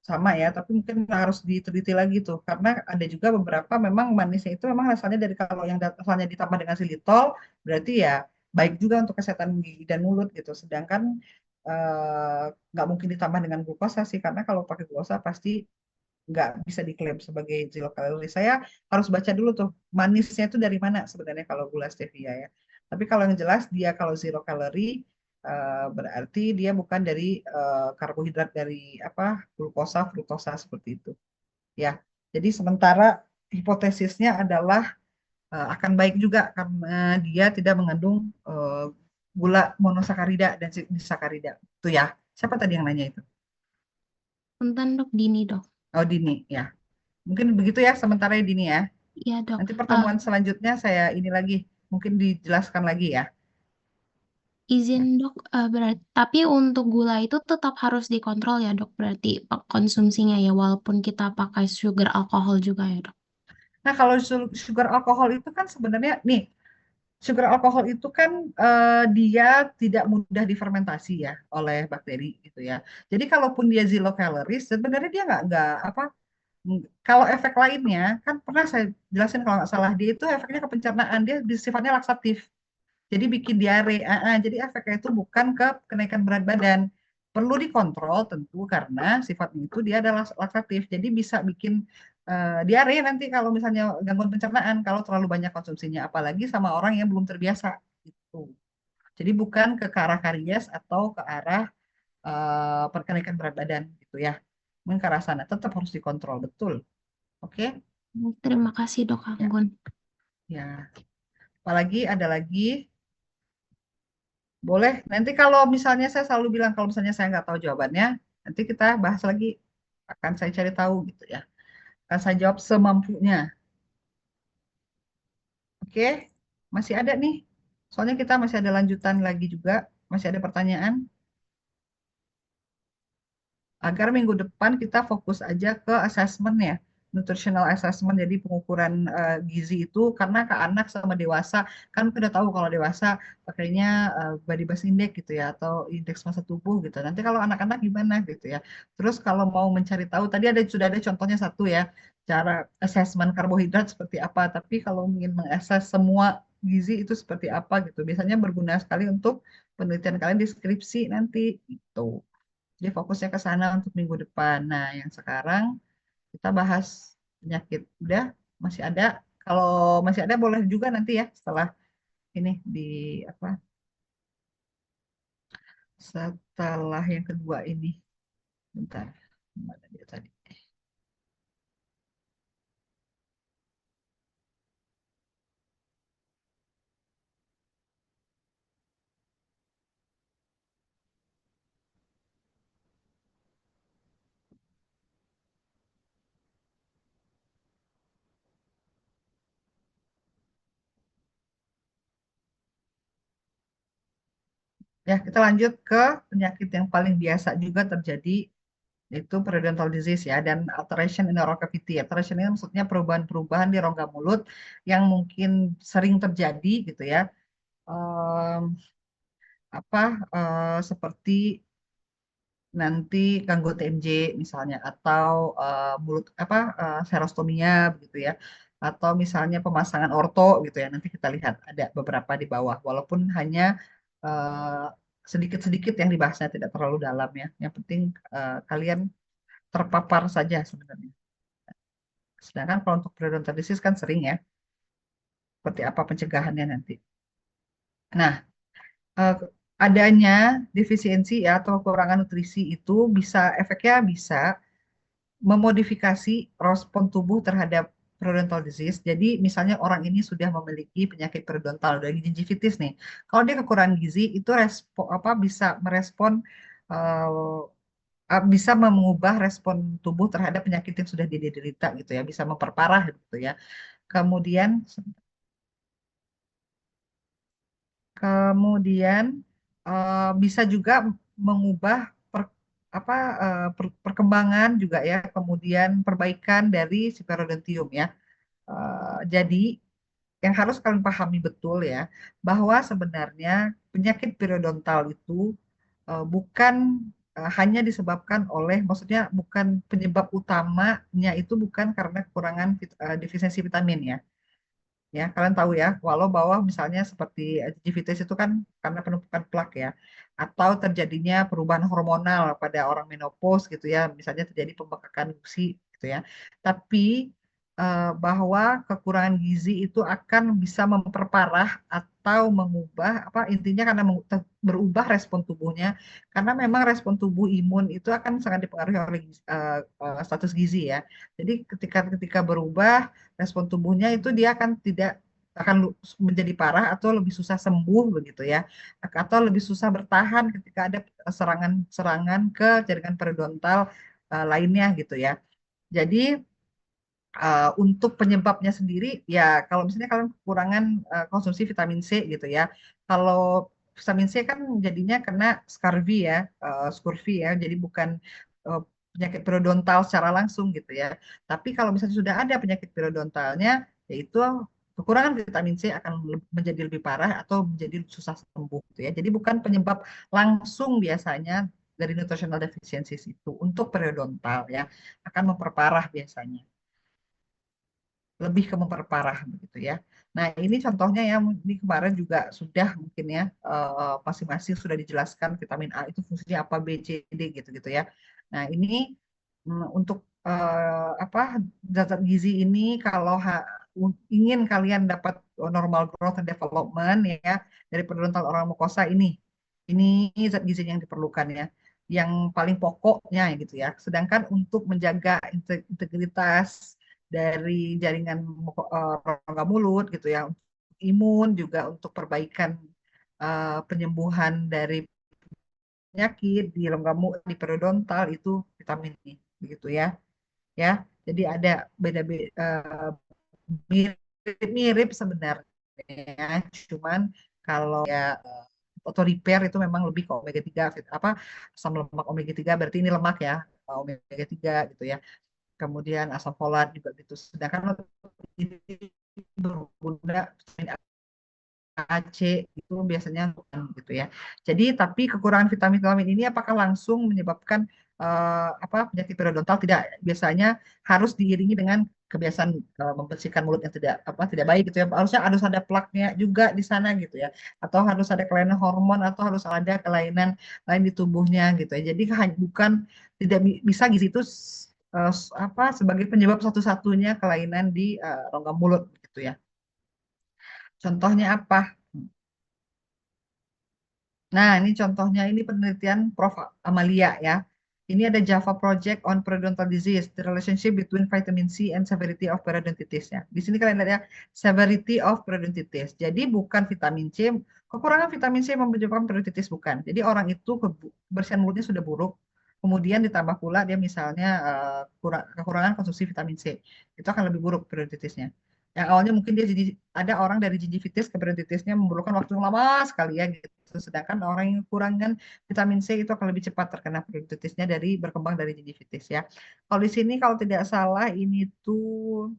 Sama ya, tapi mungkin harus diteliti lagi tuh, karena ada juga beberapa memang manisnya itu memang asalnya dari kalau yang asalnya ditambah dengan xilitol, berarti ya baik juga untuk kesehatan gigi dan mulut gitu. Sedangkan nggak mungkin ditambah dengan glukosa sih, karena kalau pakai glukosa pasti nggak bisa diklaim sebagai zero calorie. Saya harus baca dulu tuh manisnya itu dari mana sebenarnya kalau gula stevia ya. Tapi kalau yang jelas dia kalau zero calorie berarti dia bukan dari karbohidrat dari glukosa, fruktosa seperti itu. Ya. Jadi sementara hipotesisnya adalah akan baik juga karena dia tidak mengandung gula monosakarida dan disakarida. Itu ya. Siapa tadi yang nanya itu? Punten dok, Dini dok. Oh, Dini ya. Mungkin begitu ya sementara ya, Dini ya. Iya dok. Nanti pertemuan selanjutnya saya ini lagi, mungkin dijelaskan lagi ya. Izin dok, berarti tapi untuk gula itu tetap harus dikontrol ya dok, berarti konsumsinya ya, walaupun kita pakai sugar alkohol juga ya dok. Nah, kalau sugar alkohol itu kan sebenarnya nih, sugar alkohol itu kan dia tidak mudah difermentasi ya oleh bakteri gitu ya. Jadi kalaupun dia zero calories, sebenarnya dia nggak kalau efek lainnya kan pernah saya jelasin kalau nggak salah dia itu efeknya ke pencernaan, dia sifatnya laksatif. Jadi bikin diare. Jadi efeknya itu bukan ke kenaikan berat badan. Perlu dikontrol tentu karena sifatnya itu dia adalah laksatif. Jadi bisa bikin diare nanti kalau misalnya gangguan pencernaan kalau terlalu banyak konsumsinya. Apalagi sama orang yang belum terbiasa. Gitu. Jadi bukan ke arah karies atau ke arah perkenaikan berat badan gitu ya. Mungkin ke arah sana tetap harus dikontrol betul. Oke? Terima kasih dok Ya. Anggun. Ya. Apalagi ada lagi. Boleh. Nanti kalau misalnya saya selalu bilang kalau misalnya saya nggak tahu jawabannya, nanti kita bahas lagi. Akan saya cari tahu gitu ya. Akan saya jawab semampunya. Oke? Masih ada nih. Soalnya kita masih ada lanjutan lagi juga. Masih ada pertanyaan. Agar minggu depan kita fokus aja ke assessment ya. Nutritional assessment, jadi pengukuran gizi itu karena ke anak sama dewasa kan kita udah tahu kalau dewasa pakainya body mass index gitu ya atau indeks massa tubuh gitu. Nanti kalau anak-anak gimana gitu ya. Terus kalau mau mencari tahu tadi sudah ada contohnya satu ya cara assessment karbohidrat seperti apa. Tapi kalau ingin mengakses semua gizi itu seperti apa gitu. Biasanya berguna sekali untuk penelitian kalian di skripsi nanti gitu. Jadi fokusnya ke sana untuk minggu depan. Nah, yang sekarang kita bahas penyakit. Udah, masih ada. Kalau masih ada boleh juga nanti ya setelah ini di apa? Setelah yang kedua ini. Bentar. Mana dia tadi? Ya, kita lanjut ke penyakit yang paling biasa juga terjadi yaitu periodontal disease ya dan alteration in oral cavity. Alteration ini maksudnya perubahan-perubahan di rongga mulut yang mungkin sering terjadi gitu ya. Em, seperti nanti gangguan TMJ misalnya atau mulut serostomia begitu ya atau misalnya pemasangan orto gitu ya nanti kita lihat ada beberapa di bawah walaupun hanya eh, sedikit-sedikit yang dibahasnya tidak terlalu dalam ya yang penting kalian terpapar saja sebenarnya sedangkan kalau untuk periodontal disease kan sering ya seperti apa pencegahannya nanti nah eh, adanya defisiensi ya atau kekurangan nutrisi itu efeknya bisa memodifikasi respon tubuh terhadap periodontal disease. Jadi misalnya orang ini sudah memiliki penyakit periodontal dari gingivitis nih. Kalau dia kekurangan gizi itu bisa merespon bisa mengubah respon tubuh terhadap penyakit yang sudah diderita gitu ya, bisa memperparah gitu ya. Kemudian kemudian bisa juga mengubah apa perkembangan juga ya, kemudian perbaikan dari si periodontium ya. Jadi yang harus kalian pahami betul ya, bahwa sebenarnya penyakit periodontal itu bukan hanya disebabkan oleh, maksudnya bukan penyebab utamanya itu bukan karena kekurangan defisiensi vitamin ya. Ya, kalian tahu ya, walau bahwa misalnya seperti gingivitis itu kan karena penumpukan plak ya, atau terjadinya perubahan hormonal pada orang menopause gitu ya, misalnya terjadi pembengkakan gusi gitu ya. Tapi bahwa kekurangan gizi itu akan bisa memperparah atau mengubah intinya karena berubah respon tubuhnya, karena memang respon tubuh imun itu akan sangat dipengaruhi oleh status gizi ya. Jadi ketika berubah respon tubuhnya itu dia tidak akan menjadi parah atau lebih susah sembuh begitu ya, atau lebih susah bertahan ketika ada serangan-serangan ke jaringan periodontal lainnya gitu ya. Jadi untuk penyebabnya sendiri ya, kalau misalnya kalian kekurangan konsumsi vitamin C gitu ya, kalau vitamin C kan jadinya kena scurvy ya, jadi bukan uh, penyakit periodontal secara langsung gitu ya. Tapi kalau misalnya sudah ada penyakit periodontalnya, yaitu kekurangan vitamin C akan menjadi lebih parah atau menjadi susah sembuh gitu ya. Jadi bukan penyebab langsung biasanya dari nutritional deficiencies itu untuk periodontal ya, akan memperparah biasanya, lebih ke memperparah begitu ya. Nah, ini contohnya ya, ini kemarin juga sudah mungkin ya masing-masing sudah dijelaskan vitamin A itu fungsinya apa, B, C, D gitu-gitu ya. Nah, ini untuk zat-zat gizi ini kalau ingin kalian dapat normal growth and development ya dari periodontal orang mukosa ini zat gizi yang diperlukan ya, yang paling pokoknya gitu ya. Sedangkan untuk menjaga integritas dari jaringan rongga mulut gitu ya, untuk imun juga untuk perbaikan penyembuhan dari penyakit di rongga mulut, di periodontal itu vitamin E begitu ya. Ya, jadi ada beda-beda mirip-mirip sebenarnya, cuman kalau ya auto repair itu memang lebih ke omega 3 asam lemak omega 3 berarti ini lemak ya, omega 3 gitu ya. Kemudian asam folat juga gitu. Sedangkan ini berguna vitamin A, C itu biasanya gitu ya. Jadi tapi kekurangan vitamin-vitamin ini apakah langsung menyebabkan penyakit periodontal? Tidak, biasanya harus diiringi dengan kebiasaan membersihkan mulut yang tidak baik gitu ya. Harusnya harus ada plaknya juga di sana gitu ya. Atau harus ada kelainan hormon atau harus ada kelainan lain di tubuhnya gitu ya. Jadi bukan tidak bisa gizi itu sebagai penyebab satu-satunya kelainan di rongga mulut gitu ya. Contohnya apa? Nah, ini contohnya, ini penelitian Prof. Amalia ya. Ini ada Java Project on Periodontal Disease, the relationship between vitamin C and severity of periodontitis ya. Di sini kalian lihat ya, severity of periodontitis. Jadi bukan vitamin C, kekurangan vitamin C menyebabkan periodontitis bukan. Jadi orang itu kebersihan mulutnya sudah buruk, kemudian ditambah pula dia misalnya kekurangan konsumsi vitamin C, itu akan lebih buruk periodontitisnya. Yang awalnya mungkin dia ada orang dari gingivitis ke periodontitisnya memerlukan waktu yang lama sekali ya gitu. Sedangkan orang yang kekurangan vitamin C itu akan lebih cepat terkena periodontitisnya dari berkembang dari gingivitis ya. Kalau di sini kalau tidak salah ini tuh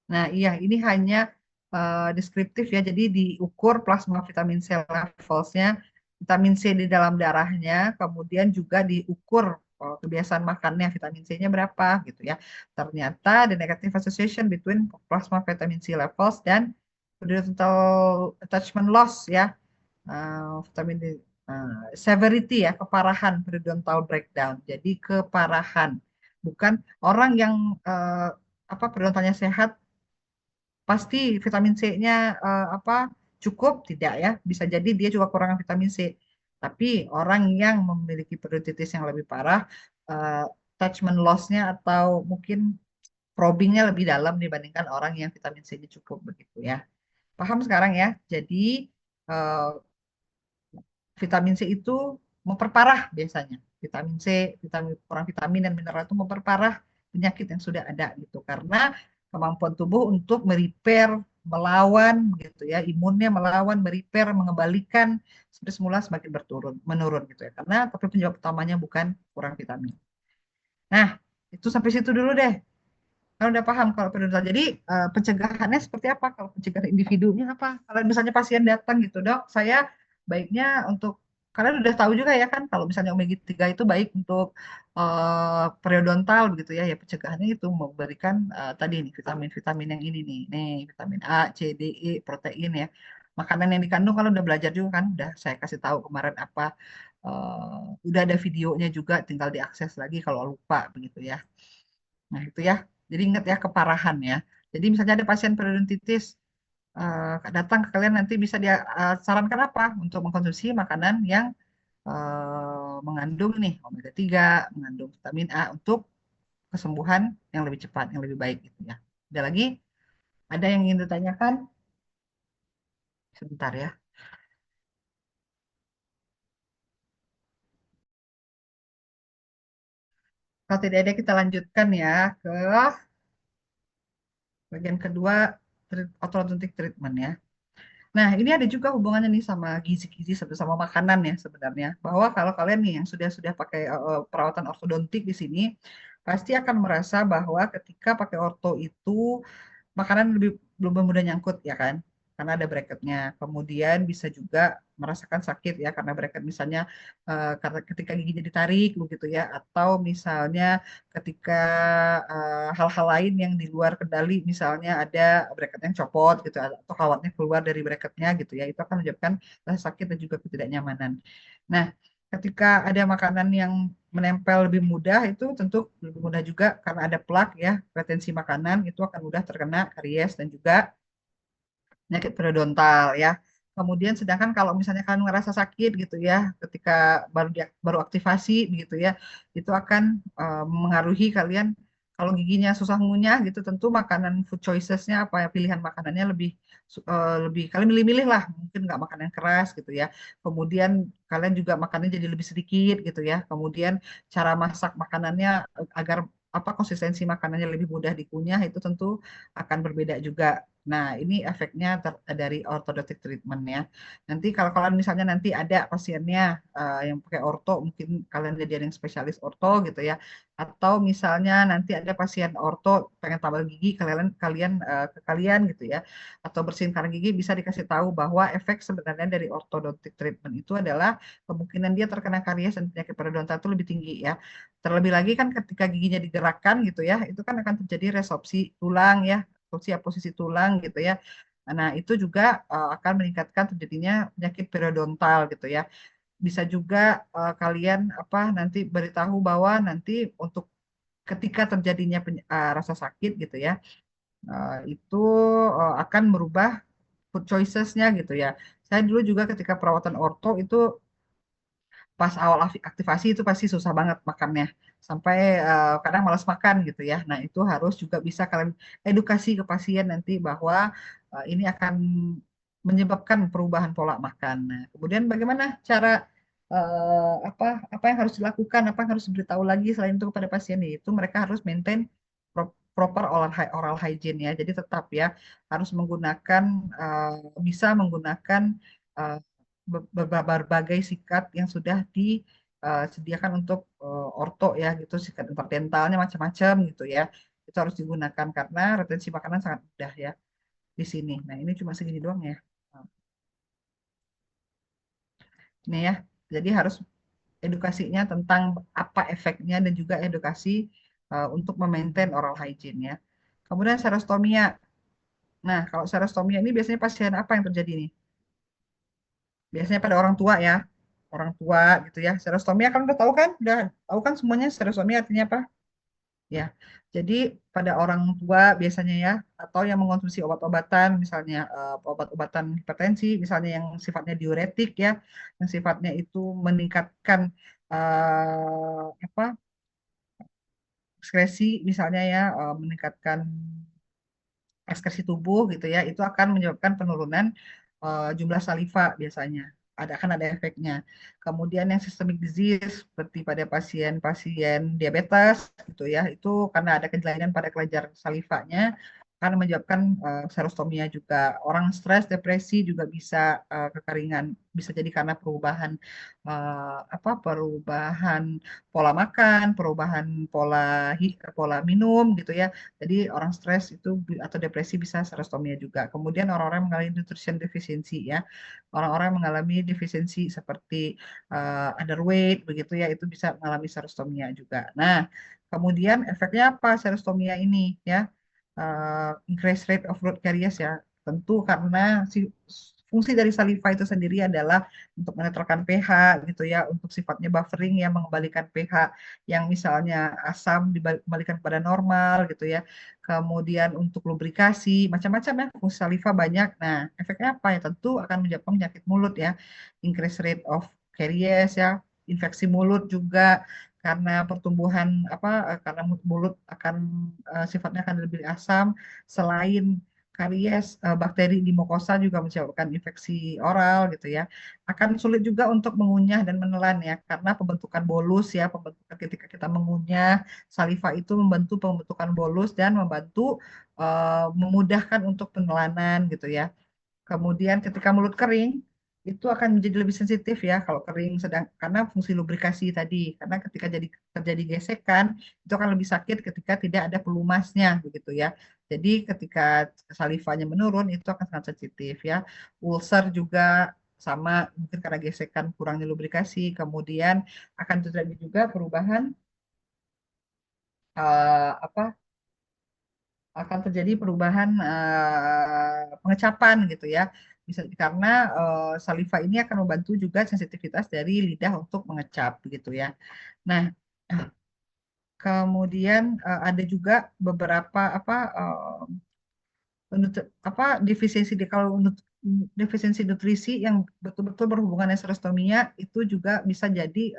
nah iya ini hanya deskriptif ya. Jadi diukur plasma vitamin C levelsnya, vitamin C di dalam darahnya, kemudian juga diukur kebiasaan makannya vitamin C-nya berapa gitu ya. Ternyata the negative association between plasma vitamin C levels dan periodontal attachment loss ya, vitamin D, severity ya, keparahan periodontal breakdown. Jadi keparahan, bukan orang yang periodontalnya sehat pasti vitamin C-nya apa cukup tidak ya. Bisa jadi dia juga kekurangan vitamin C. Tapi orang yang memiliki perioditis yang lebih parah, attachment loss-nya atau mungkin probingnya lebih dalam dibandingkan orang yang vitamin C-nya cukup begitu ya. Paham sekarang ya? Jadi eh, vitamin C itu memperparah biasanya. Vitamin C, kurang vitamin dan mineral itu memperparah penyakit yang sudah ada gitu. Karena kemampuan tubuh untuk merepair, melawan gitu ya, imunnya melawan, merepair, mengembalikan seperti semula semakin menurun gitu ya. Karena tapi penyebab utamanya bukan kurang vitamin. Nah, itu sampai situ dulu deh. Kalau udah paham kalau periodontal. Jadi pencegahannya seperti apa? Kalau pencegahan individunya apa? Kalau misalnya pasien datang gitu, dok, saya baiknya untuk kalian udah tahu juga ya kan kalau misalnya omega 3 itu baik untuk periodontal begitu ya. Ya pencegahannya itu memberikan tadi nih vitamin-vitamin yang ini nih, vitamin A, C, D, E, protein ya. Makanan yang dikandung kalau udah belajar juga kan, udah saya kasih tahu kemarin apa. Udah ada videonya juga, tinggal diakses lagi kalau lupa begitu ya. Nah, itu ya. Jadi ingat ya keparahan ya. Jadi misalnya ada pasien periodontitis datang ke kalian nanti bisa dia sarankan apa untuk mengkonsumsi makanan yang mengandung nih omega 3, mengandung vitamin A untuk kesembuhan yang lebih cepat, yang lebih baik gitu ya. Ada lagi? Ada yang ingin ditanyakan? Sebentar ya. Kalau tidak ada kita lanjutkan ya ke bagian kedua ortodontic treatment ya. Nah, ini ada juga hubungannya nih sama gizi-gizi sama makanan ya sebenarnya. Bahwa kalau kalian nih yang sudah pakai perawatan ortodontik di sini, pasti akan merasa bahwa ketika pakai orto itu makanan belum mudah nyangkut ya kan, karena ada bracketnya. Kemudian bisa juga merasakan sakit ya karena bracket misalnya karena ketika giginya ditarik begitu ya, atau misalnya ketika hal-hal lain yang di luar kendali, misalnya ada bracket yang copot gitu atau kawatnya keluar dari bracketnya gitu ya, itu akan menyebabkan rasa sakit dan juga ketidaknyamanan. Nah, ketika ada makanan yang menempel lebih mudah itu tentu lebih mudah juga karena ada plak ya, retensi makanan itu akan mudah terkena karies dan juga penyakit periodontal ya. Kemudian sedangkan kalau misalnya kalian ngerasa sakit gitu ya, ketika baru aktivasi begitu ya, itu akan mengaruhi kalian kalau giginya susah ngunyah gitu, tentu makanan food choicesnya apa ya pilihan makanannya lebih kalian milih-milih lah, mungkin nggak makan yang keras gitu ya. Kemudian kalian juga makannya jadi lebih sedikit gitu ya. Kemudian cara masak makanannya agar apa konsistensi makanannya lebih mudah dikunyah itu tentu akan berbeda juga. Nah, ini efeknya dari orthodontic treatment ya. Nanti kalau kalian misalnya nanti ada pasiennya yang pakai orto, mungkin kalian jadi yang spesialis orto gitu ya. Atau misalnya nanti ada pasien orto pengen tambal gigi, kalian ke kalian gitu ya. Atau bersihin karang gigi bisa dikasih tahu bahwa efek sebenarnya dari orthodontic treatment itu adalah kemungkinan dia terkena karies dan penyakit periodontal itu lebih tinggi ya. Terlebih lagi kan ketika giginya digerakkan gitu ya, itu kan akan terjadi resorpsi tulang ya, posisi tulang gitu ya. Nah, itu juga akan meningkatkan terjadinya penyakit periodontal gitu ya. Bisa juga kalian apa nanti beritahu bahwa nanti untuk ketika terjadinya rasa sakit gitu ya, itu akan merubah food choices-nya gitu ya. Saya dulu juga ketika perawatan orto itu pas awal aktivasi itu pasti susah banget makannya sampai kadang malas makan gitu ya. Nah, itu harus juga bisa kalian edukasi ke pasien nanti bahwa ini akan menyebabkan perubahan pola makan. Nah, kemudian bagaimana cara apa yang harus dilakukan, apa yang harus diberitahu lagi selain itu kepada pasien itu mereka harus maintain proper oral hygiene ya. Jadi tetap ya harus menggunakan bisa menggunakan uh, berbagai sikat yang sudah disediakan untuk orto ya gitu, sikat interdentalnya macam-macam gitu ya. Itu harus digunakan karena retensi makanan sangat mudah ya di sini. Nah, ini cuma segini doang ya. Ini ya. Jadi harus edukasinya tentang apa efeknya dan juga edukasi untuk memaintain oral hygiene ya. Kemudian serostomia. Nah, kalau serostomia ini biasanya pasien apa yang terjadi nih? Biasanya pada orang tua ya. Orang tua gitu ya. Serostomia kan udah tahu kan? Udah tahu kan semuanya serostomia artinya apa? ya. Jadi pada orang tua biasanya ya, atau yang mengkonsumsi obat-obatan, misalnya obat-obatan hipertensi, misalnya yang sifatnya diuretik ya, yang sifatnya itu meningkatkan apa ekskresi, misalnya ya, meningkatkan ekskresi tubuh gitu ya, itu akan menyebabkan penurunan jumlah saliva biasanya. Akan ada efeknya. Kemudian yang systemic disease seperti pada pasien-pasien diabetes gitu ya, itu karena ada kelainan pada kelenjar salivanya akan menyebabkan serostomia juga. Orang stres, depresi juga bisa kekeringan, bisa jadi karena perubahan perubahan pola makan, perubahan pola minum gitu ya. Jadi orang stres itu atau depresi bisa serostomia juga. Kemudian orang-orang mengalami nutrition deficiency ya. Orang-orang yang mengalami defisiensi seperti underweight begitu ya, itu bisa mengalami serostomia juga. Nah, kemudian efeknya apa serostomia ini ya? Increase rate of root caries ya. Tentu karena fungsi dari saliva itu sendiri adalah untuk menetralkan pH gitu ya, untuk sifatnya buffering ya, mengembalikan pH yang misalnya asam dikembalikan pada normal gitu ya. Kemudian untuk lubrikasi, macam-macam ya, fungsi saliva banyak. Nah, efeknya apa ya? Tentu akan menyebabkan penyakit mulut ya, increase rate of caries ya, infeksi mulut juga karena pertumbuhan karena mulut akan sifatnya akan lebih asam. Selain karies, bakteri di mukosa juga menyebabkan infeksi oral gitu ya. Akan sulit juga untuk mengunyah dan menelan ya, karena pembentukan bolus ya, ketika kita mengunyah, saliva itu membantu pembentukan bolus dan membantu memudahkan untuk penelanan gitu ya. Kemudian ketika mulut kering, itu akan menjadi lebih sensitif ya kalau kering karena fungsi lubrikasi tadi. Karena ketika terjadi gesekan, itu akan lebih sakit ketika tidak ada pelumasnya begitu ya. Jadi ketika salivanya menurun itu akan sangat sensitif ya. Ulcer juga sama, mungkin karena gesekan kurangnya lubrikasi. Kemudian akan terjadi juga perubahan eh, apa pengecapan gitu ya. Bisa karena saliva ini akan membantu juga sensitivitas dari lidah untuk mengecap gitu ya. Nah, kemudian ada juga beberapa defisiensi kalau defisiensi nutrisi yang betul-betul berhubungan dengan serostomia itu juga bisa jadi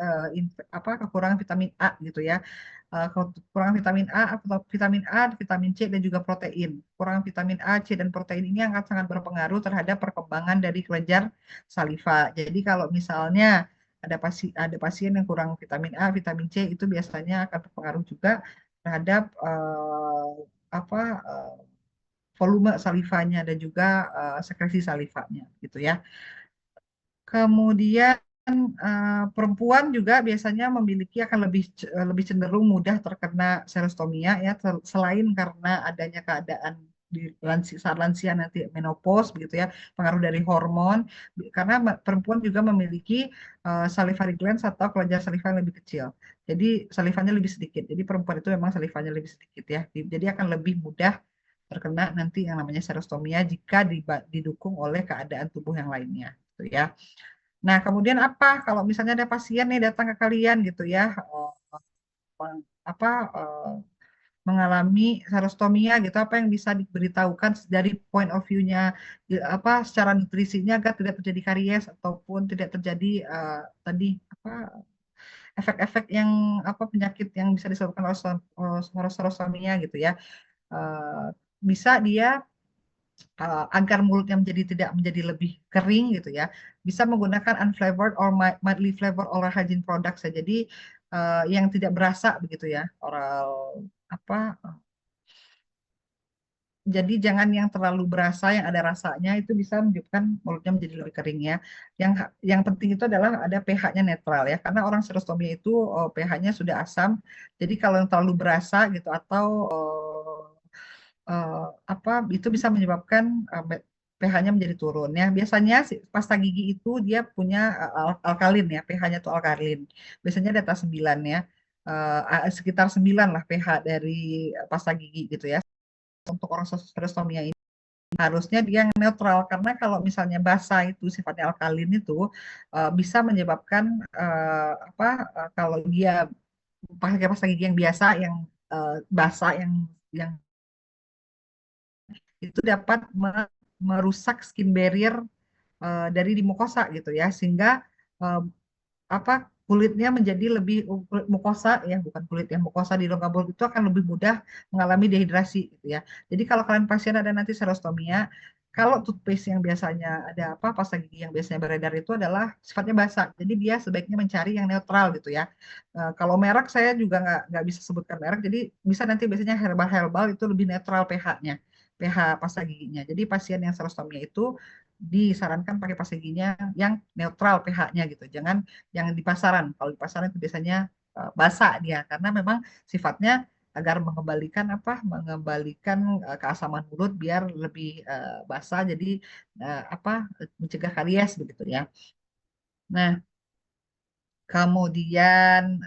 kekurangan vitamin A gitu ya. Kekurangan vitamin A atau vitamin A, vitamin C dan juga protein. Kekurangan vitamin A, C dan protein ini akan sangat berpengaruh terhadap perkembangan dari kelenjar saliva. Jadi kalau misalnya ada pasien yang kurang vitamin A, vitamin C itu biasanya akan berpengaruh juga terhadap volume salivanya dan juga sekresi salivanya gitu ya. Kemudian perempuan juga biasanya akan lebih cenderung mudah terkena serostomia ya, selain karena adanya keadaan saat lansia nanti menopause begitu ya, pengaruh dari hormon, karena perempuan juga memiliki salivary glands atau kelenjar saliva yang lebih kecil. Jadi salivanya lebih sedikit. Jadi perempuan itu memang salivanya lebih sedikit ya. Jadi akan lebih mudah terkena nanti yang namanya serostomia jika didukung oleh keadaan tubuh yang lainnya gitu ya. Nah, kemudian kalau misalnya ada pasien nih datang ke kalian gitu ya, apa mengalami serostomia gitu, apa yang bisa diberitahukan dari point of view-nya secara nutrisinya agar tidak terjadi karies ataupun tidak terjadi tadi efek-efek yang penyakit yang bisa disebabkan oleh serostomia gitu ya. Bisa dia agar mulutnya tidak menjadi lebih kering gitu ya, bisa menggunakan unflavored or mildly flavored oral hygiene products ya. Jadi yang tidak berasa begitu ya, oral apa jadi jangan yang terlalu berasa, yang ada rasanya itu bisa menyebabkan mulutnya menjadi lebih kering ya. Yang penting itu adalah ada pH-nya netral ya, karena orang serostomia itu pH-nya sudah asam. Jadi kalau yang terlalu berasa gitu atau itu bisa menyebabkan pH-nya menjadi turun ya. Biasanya pasta gigi itu dia punya alkalin ya, pH-nya itu alkalin. Biasanya di atas 9 ya. Sekitar 9 lah pH dari pasta gigi gitu ya. Untuk orang serostomia ini harusnya dia netral, karena kalau misalnya basah itu sifatnya alkalin itu bisa menyebabkan kalau dia pakai pasta gigi yang biasa yang basah yang itu dapat merusak skin barrier dari di mukosa gitu ya, sehingga eh, apa kulitnya menjadi lebih mukosa ya, bukan kulit yang mukosa di rongga mulut itu akan lebih mudah mengalami dehidrasi gitu ya. Jadi kalau kalian pasien ada nanti serostomia, kalau toothpaste yang biasanya ada apa pasta gigi yang biasanya beredar itu adalah sifatnya basah. Jadi dia sebaiknya mencari yang netral gitu ya. Kalau merek saya juga nggak bisa sebutkan merek. Jadi bisa nanti biasanya herbal-herbal itu lebih netral pH-nya. pH pasta giginya. Jadi pasien yang serostomia itu disarankan pakai pasta giginya yang netral pH-nya gitu. Jangan yang di pasaran. Kalau di pasaran itu biasanya basah dia karena memang sifatnya agar mengembalikan keasaman mulut biar lebih basah jadi apa mencegah karies begitu ya. Nah, kemudian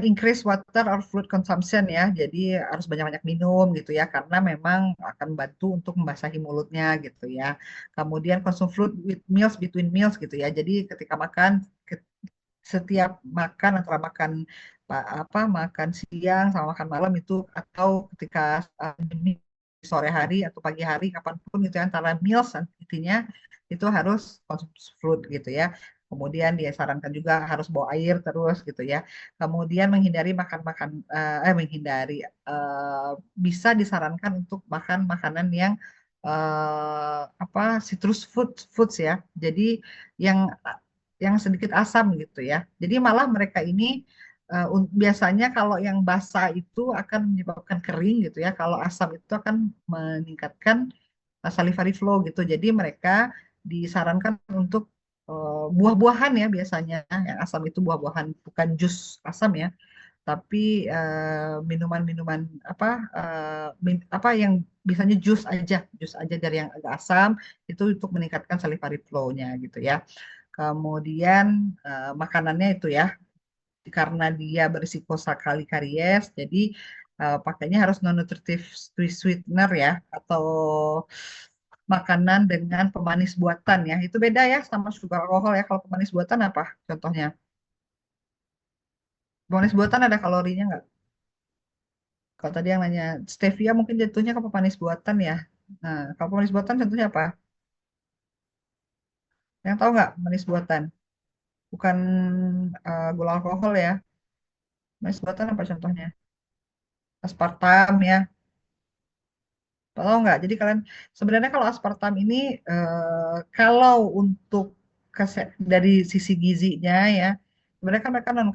increase water or fluid consumption ya. Jadi harus banyak-banyak minum gitu ya karena memang akan membantu untuk membasahi mulutnya gitu ya. Kemudian consume fluid with meals between meals gitu ya. Jadi ketika makan setiap makan antara makan siang sama makan malam itu atau ketika sore hari atau pagi hari kapanpun gitu ya, antara meals intinya itu harus konsumsi fluid gitu ya. Kemudian dia sarankan juga harus bawa air terus gitu ya. Kemudian menghindari bisa disarankan untuk makan makanan yang citrus foods ya. Jadi yang sedikit asam gitu ya. Jadi malah mereka ini biasanya kalau yang basah itu akan menyebabkan kering gitu ya. Kalau asam itu akan meningkatkan salivary flow gitu. Jadi mereka disarankan untuk buah-buahan ya biasanya. Yang asam itu buah-buahan, bukan jus asam ya. Tapi minuman-minuman apa yang biasanya jus aja dari yang agak asam itu untuk meningkatkan salivary flow-nya gitu ya. Kemudian makanannya itu ya, karena dia berisiko sekali karies, jadi pakainya harus non-nutritive sweetener ya, atau makanan dengan pemanis buatan ya. Itu beda ya sama sugar alkohol ya. Kalau pemanis buatan apa contohnya? Pemanis buatan ada kalorinya nggak? Kalau tadi yang nanya stevia mungkin jatuhnya ke pemanis buatan ya. Nah, kalau pemanis buatan contohnya apa? Yang tahu nggak pemanis buatan? Bukan gula alkohol ya. Pemanis buatan apa contohnya? Aspartam ya. Tahu nggak? Jadi kalian sebenarnya kalau aspartam ini kalau untuk dari sisi gizinya ya, sebenarnya kan mereka non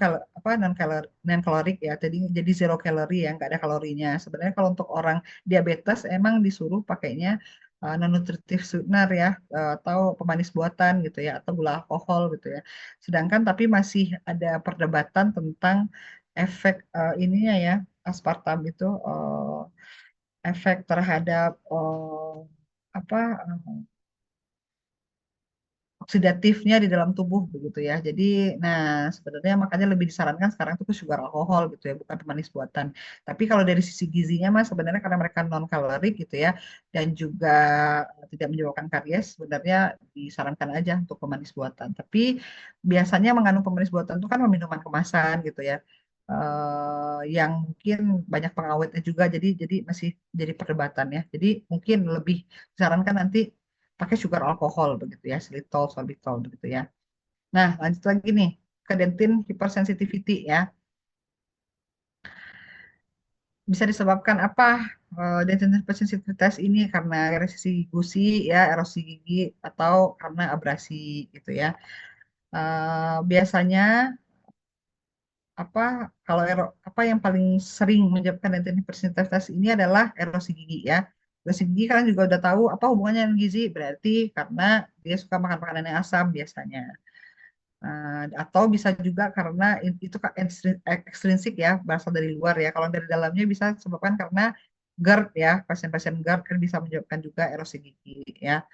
kalorik ya, jadi zero calorie ya, nggak ada kalorinya. Sebenarnya kalau untuk orang diabetes emang disuruh pakainya non nutritive sweetener ya, atau pemanis buatan gitu ya, atau gula alkohol gitu ya. Sedangkan tapi masih ada perdebatan tentang efek ininya ya, aspartam itu. Efek terhadap apa oksidatifnya di dalam tubuh begitu ya. Jadi, nah sebenarnya makanya lebih disarankan sekarang itu ke sugar alkohol gitu ya, bukan pemanis buatan. Tapi kalau dari sisi gizinya mas sebenarnya karena mereka non kalorik gitu ya, dan juga tidak menyebabkan karies, sebenarnya disarankan aja untuk pemanis buatan. Tapi biasanya mengandung pemanis buatan itu kan minuman kemasan gitu ya. Yang mungkin banyak pengawetnya juga jadi masih jadi perdebatan ya. Jadi mungkin lebih disarankan nanti pakai sugar alkohol begitu ya, xylitol, sorbitol begitu ya. Nah, lanjut lagi nih ke dentin hypersensitivity ya. Bisa disebabkan apa dentin hypersensitivitas ini karena resisi gusi ya, erosi gigi atau karena abrasi gitu ya. Biasanya apa kalau apa yang paling sering menyebabkan dentin hypersensitivitas ini adalah erosi gigi ya. Erosi gigi kalian juga udah tahu apa hubungannya dengan gizi, berarti karena dia suka makan makanan yang asam biasanya. Atau bisa juga karena itu ekstrinsik ya, berasal dari luar ya. Kalau dari dalamnya bisa disebabkan karena GERD ya, pasien-pasien GERD kan bisa menyebabkan juga erosi gigi ya.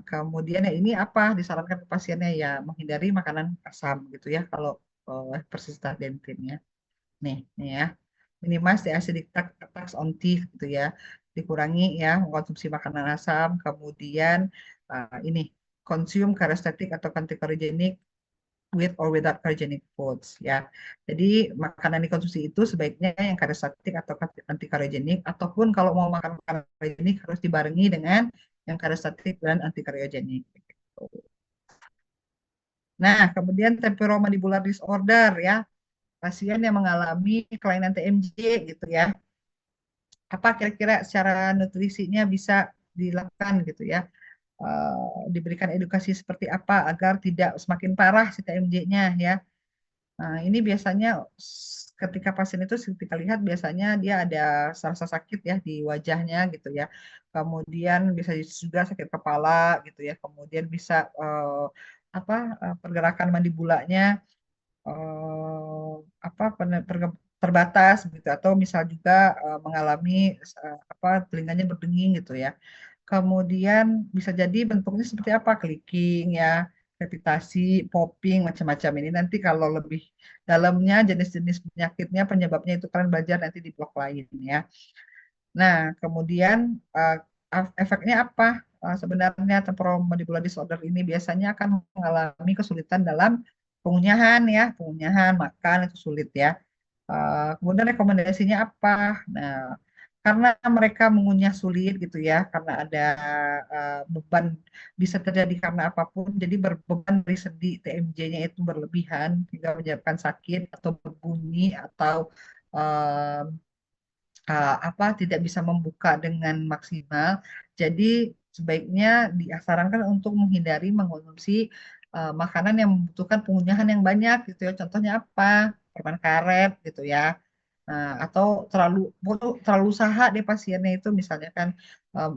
Kemudian ya ini apa disarankan ke pasiennya ya menghindari makanan asam gitu ya kalau persistent dentinnya. Nih ya, minimize the acidic attacks on teeth gitu ya, dikurangi ya mengkonsumsi makanan asam. Kemudian ini consume karyostatic atau anticholinergic with or without carcinogenic foods ya. Jadi makanan dikonsumsi itu sebaiknya yang kariostatik atau anti kariogenik, ataupun kalau mau makan kariogenik harus dibarengi dengan yang kariostatik dan anti kariogenik. Nah, kemudian temporomandibular disorder ya, pasien yang mengalami kelainan TMJ gitu ya. Apa kira-kira secara nutrisinya bisa dilakukan gitu ya? Diberikan edukasi seperti apa agar tidak semakin parah si TMJ-nya ya. Nah, ini biasanya ketika pasien itu kita lihat biasanya dia ada rasa sakit ya di wajahnya gitu ya. Kemudian bisa juga sakit kepala gitu ya. Kemudian bisa apa pergerakan mandibulanya eh, apa terbatas gitu, atau misal juga mengalami apa telinganya berdenging gitu ya. Kemudian bisa jadi bentuknya seperti apa, clicking ya, krepitasi, popping, macam-macam. Ini nanti kalau lebih dalamnya jenis-jenis penyakitnya, penyebabnya itu kalian belajar nanti di blog lain ya. Nah, kemudian efeknya apa? Sebenarnya temporomandibular disorder ini biasanya akan mengalami kesulitan dalam pengunyahan ya, pengunyahan makan itu sulit ya. Kemudian rekomendasinya apa? Nah, karena mereka mengunyah sulit gitu ya, karena ada beban, bisa terjadi karena apapun, jadi beban dari sendi TMJ-nya itu berlebihan hingga menyebabkan sakit atau berbunyi atau apa tidak bisa membuka dengan maksimal. Jadi sebaiknya disarankan untuk menghindari mengonsumsi makanan yang membutuhkan pengunyahan yang banyak gitu ya. Contohnya apa? Permen karet gitu ya. Atau terlalu usaha deh pasiennya itu misalnya kan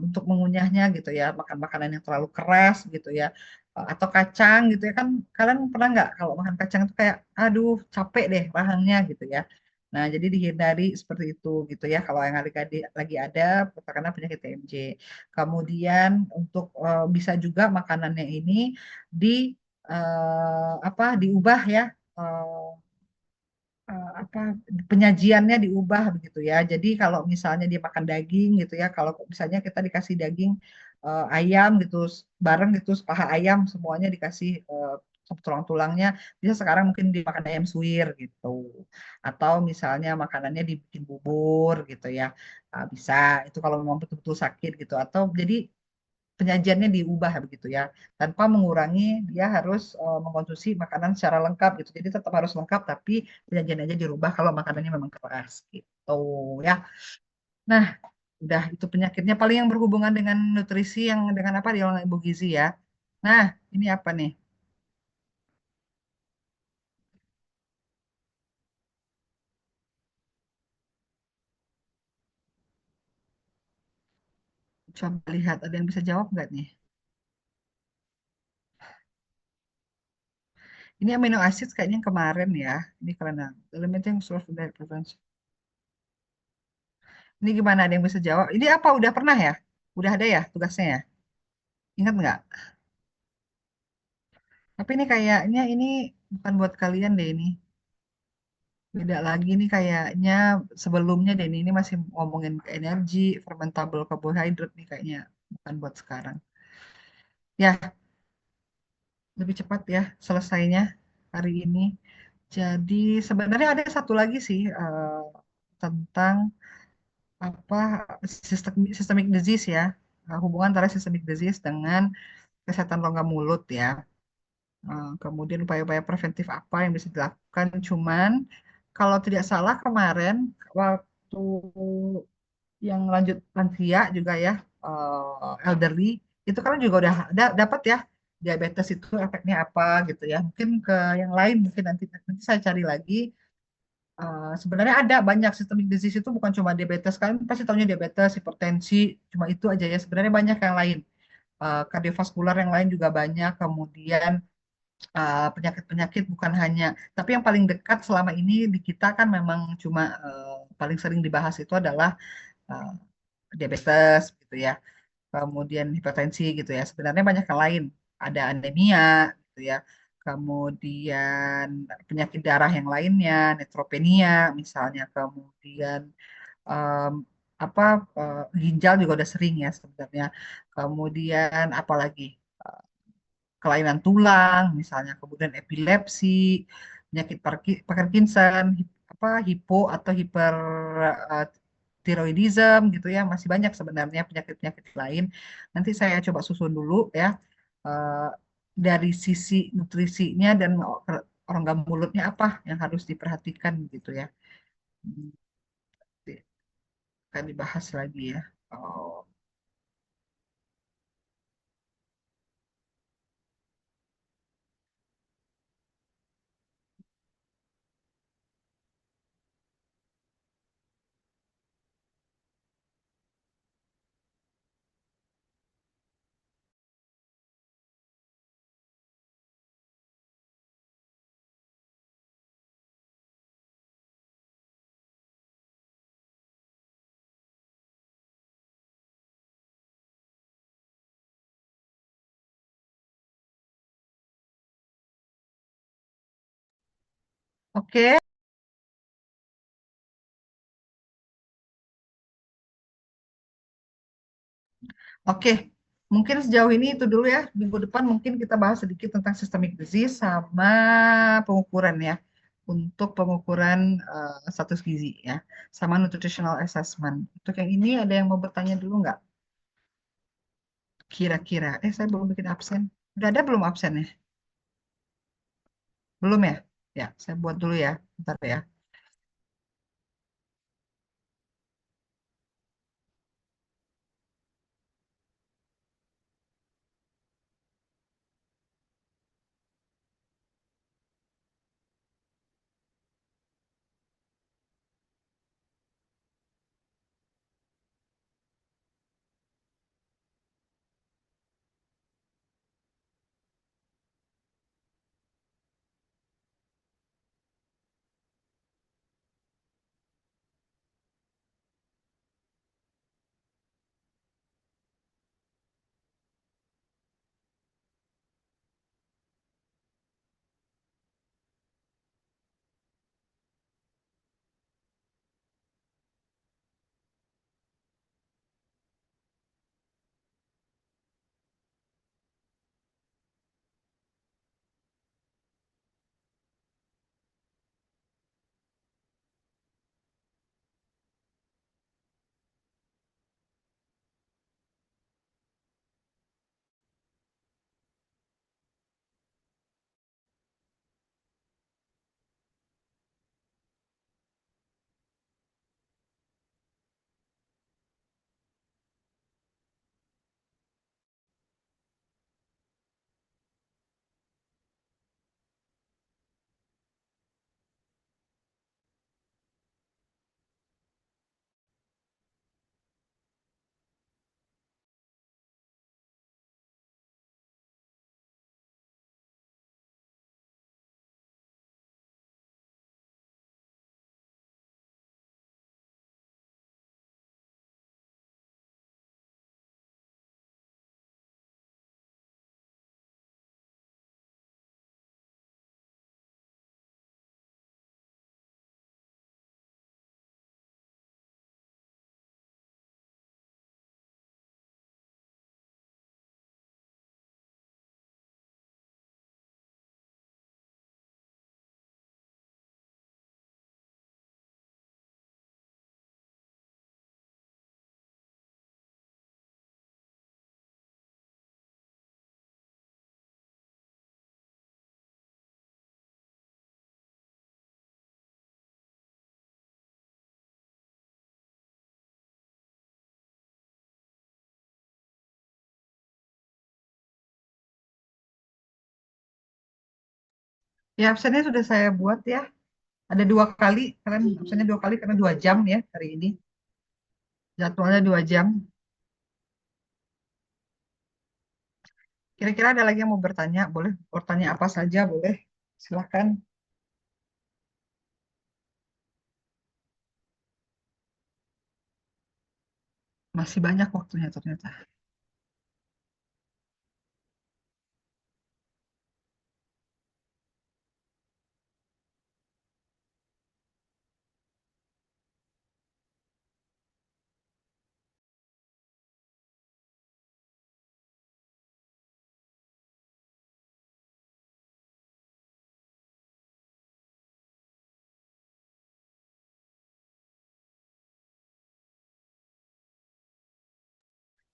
untuk mengunyahnya gitu ya, makan makanan yang terlalu keras gitu ya. Atau kacang gitu ya kan, kalian pernah nggak kalau makan kacang itu kayak aduh capek deh rahangnya gitu ya. Nah, jadi dihindari seperti itu gitu ya. Kalau yang lagi ada katakanlah penyakit TMJ. Kemudian untuk bisa juga makanannya ini di apa diubah ya, apa penyajiannya diubah begitu ya. Jadi kalau misalnya dia makan daging gitu ya, kalau misalnya kita dikasih daging ayam gitu bareng gitu, paha ayam semuanya dikasih tulang-tulangnya, bisa sekarang mungkin dimakan ayam suwir gitu. Atau misalnya makanannya dibikin bubur gitu ya. Bisa itu kalau memang betul-betul sakit gitu. Atau jadi penyajiannya diubah begitu ya, tanpa mengurangi dia harus mengkonsumsi makanan secara lengkap gitu. Jadi tetap harus lengkap tapi penyajiannya aja dirubah kalau makanannya memang keras gitu ya. Nah, udah itu penyakitnya paling yang berhubungan dengan nutrisi yang dengan apa, dia ibu gizi ya. Nah, ini apa nih? Coba lihat ada yang bisa jawab nggak nih? Ini amino acid kayaknya yang kemarin ya. Ini karena elemen yang source dari preference. Ini gimana, ada yang bisa jawab? Ini apa udah pernah ya? Udah ada ya tugasnya ya? Ingat nggak? Tapi ini kayaknya ini bukan buat kalian deh ini. Beda lagi nih kayaknya sebelumnya deh ini masih ngomongin ke energi, fermentable carbohydrate nih kayaknya. Bukan buat sekarang. Ya, lebih cepat ya selesainya hari ini. Jadi sebenarnya ada satu lagi sih tentang apa systemic disease ya. Hubungan antara systemic disease dengan kesehatan rongga mulut ya. Kemudian upaya-upaya preventif apa yang bisa dilakukan. Cuman kalau tidak salah kemarin waktu yang lanjut lansia juga ya, elderly, itu kan juga udah dapat ya diabetes itu efeknya apa gitu ya. Mungkin ke yang lain mungkin nanti saya cari lagi. Sebenarnya ada banyak systemic disease itu bukan cuma diabetes, kan pasti tahunya diabetes, hipertensi, cuma itu aja ya. Sebenarnya banyak yang lain. Kardiovaskular yang lain juga banyak. Kemudian penyakit-penyakit bukan hanya, tapi yang paling dekat selama ini di kita kan memang cuma paling sering dibahas itu adalah uh, diabetes gitu ya, kemudian hipertensi gitu ya. Sebenarnya banyak yang lain, ada anemia gitu ya, kemudian penyakit darah yang lainnya, neutropenia misalnya, kemudian em, apa ginjal juga udah sering ya sebenarnya, kemudian apalagi kelainan tulang, misalnya, kemudian epilepsi, penyakit Parkinson, hipo atau tiroidism gitu ya, masih banyak sebenarnya penyakit-penyakit lain. Nanti saya coba susun dulu ya, eh, dari sisi nutrisinya dan rongga mulutnya apa yang harus diperhatikan gitu ya. Hmm, Akan dibahas lagi ya. Oh, oke, oke. Mungkin sejauh ini itu dulu ya. Minggu depan mungkin kita bahas sedikit tentang systemic disease sama pengukuran ya. Untuk pengukuran status gizi ya. Sama nutritional assessment. Untuk yang ini ada yang mau bertanya dulu nggak? Kira-kira. Saya belum bikin absen. Udah ada belum absennya? Belum ya? Ya, saya buat dulu ya. Bentar ya. Ya, absennya sudah saya buat ya. Ada 2 kali. Kalian absennya 2 kali karena 2 jam ya hari ini. Jadwalnya 2 jam. Kira-kira ada lagi yang mau bertanya? Boleh bertanya apa saja, boleh. Silahkan. Masih banyak waktunya ternyata.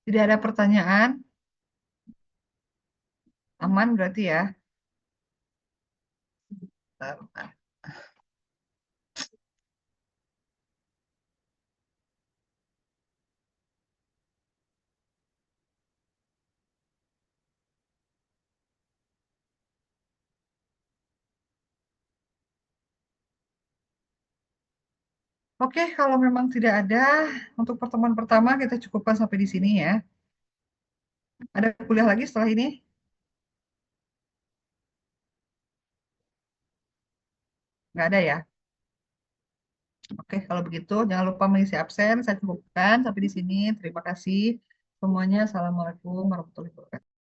Tidak ada pertanyaan? Aman berarti ya? Bentar. Oke, kalau memang tidak ada, untuk pertemuan pertama kita cukupkan sampai di sini ya. Ada kuliah lagi setelah ini? Nggak ada ya? Oke, kalau begitu jangan lupa mengisi absen. Saya cukupkan sampai di sini. Terima kasih semuanya. Assalamualaikum warahmatullahi wabarakatuh.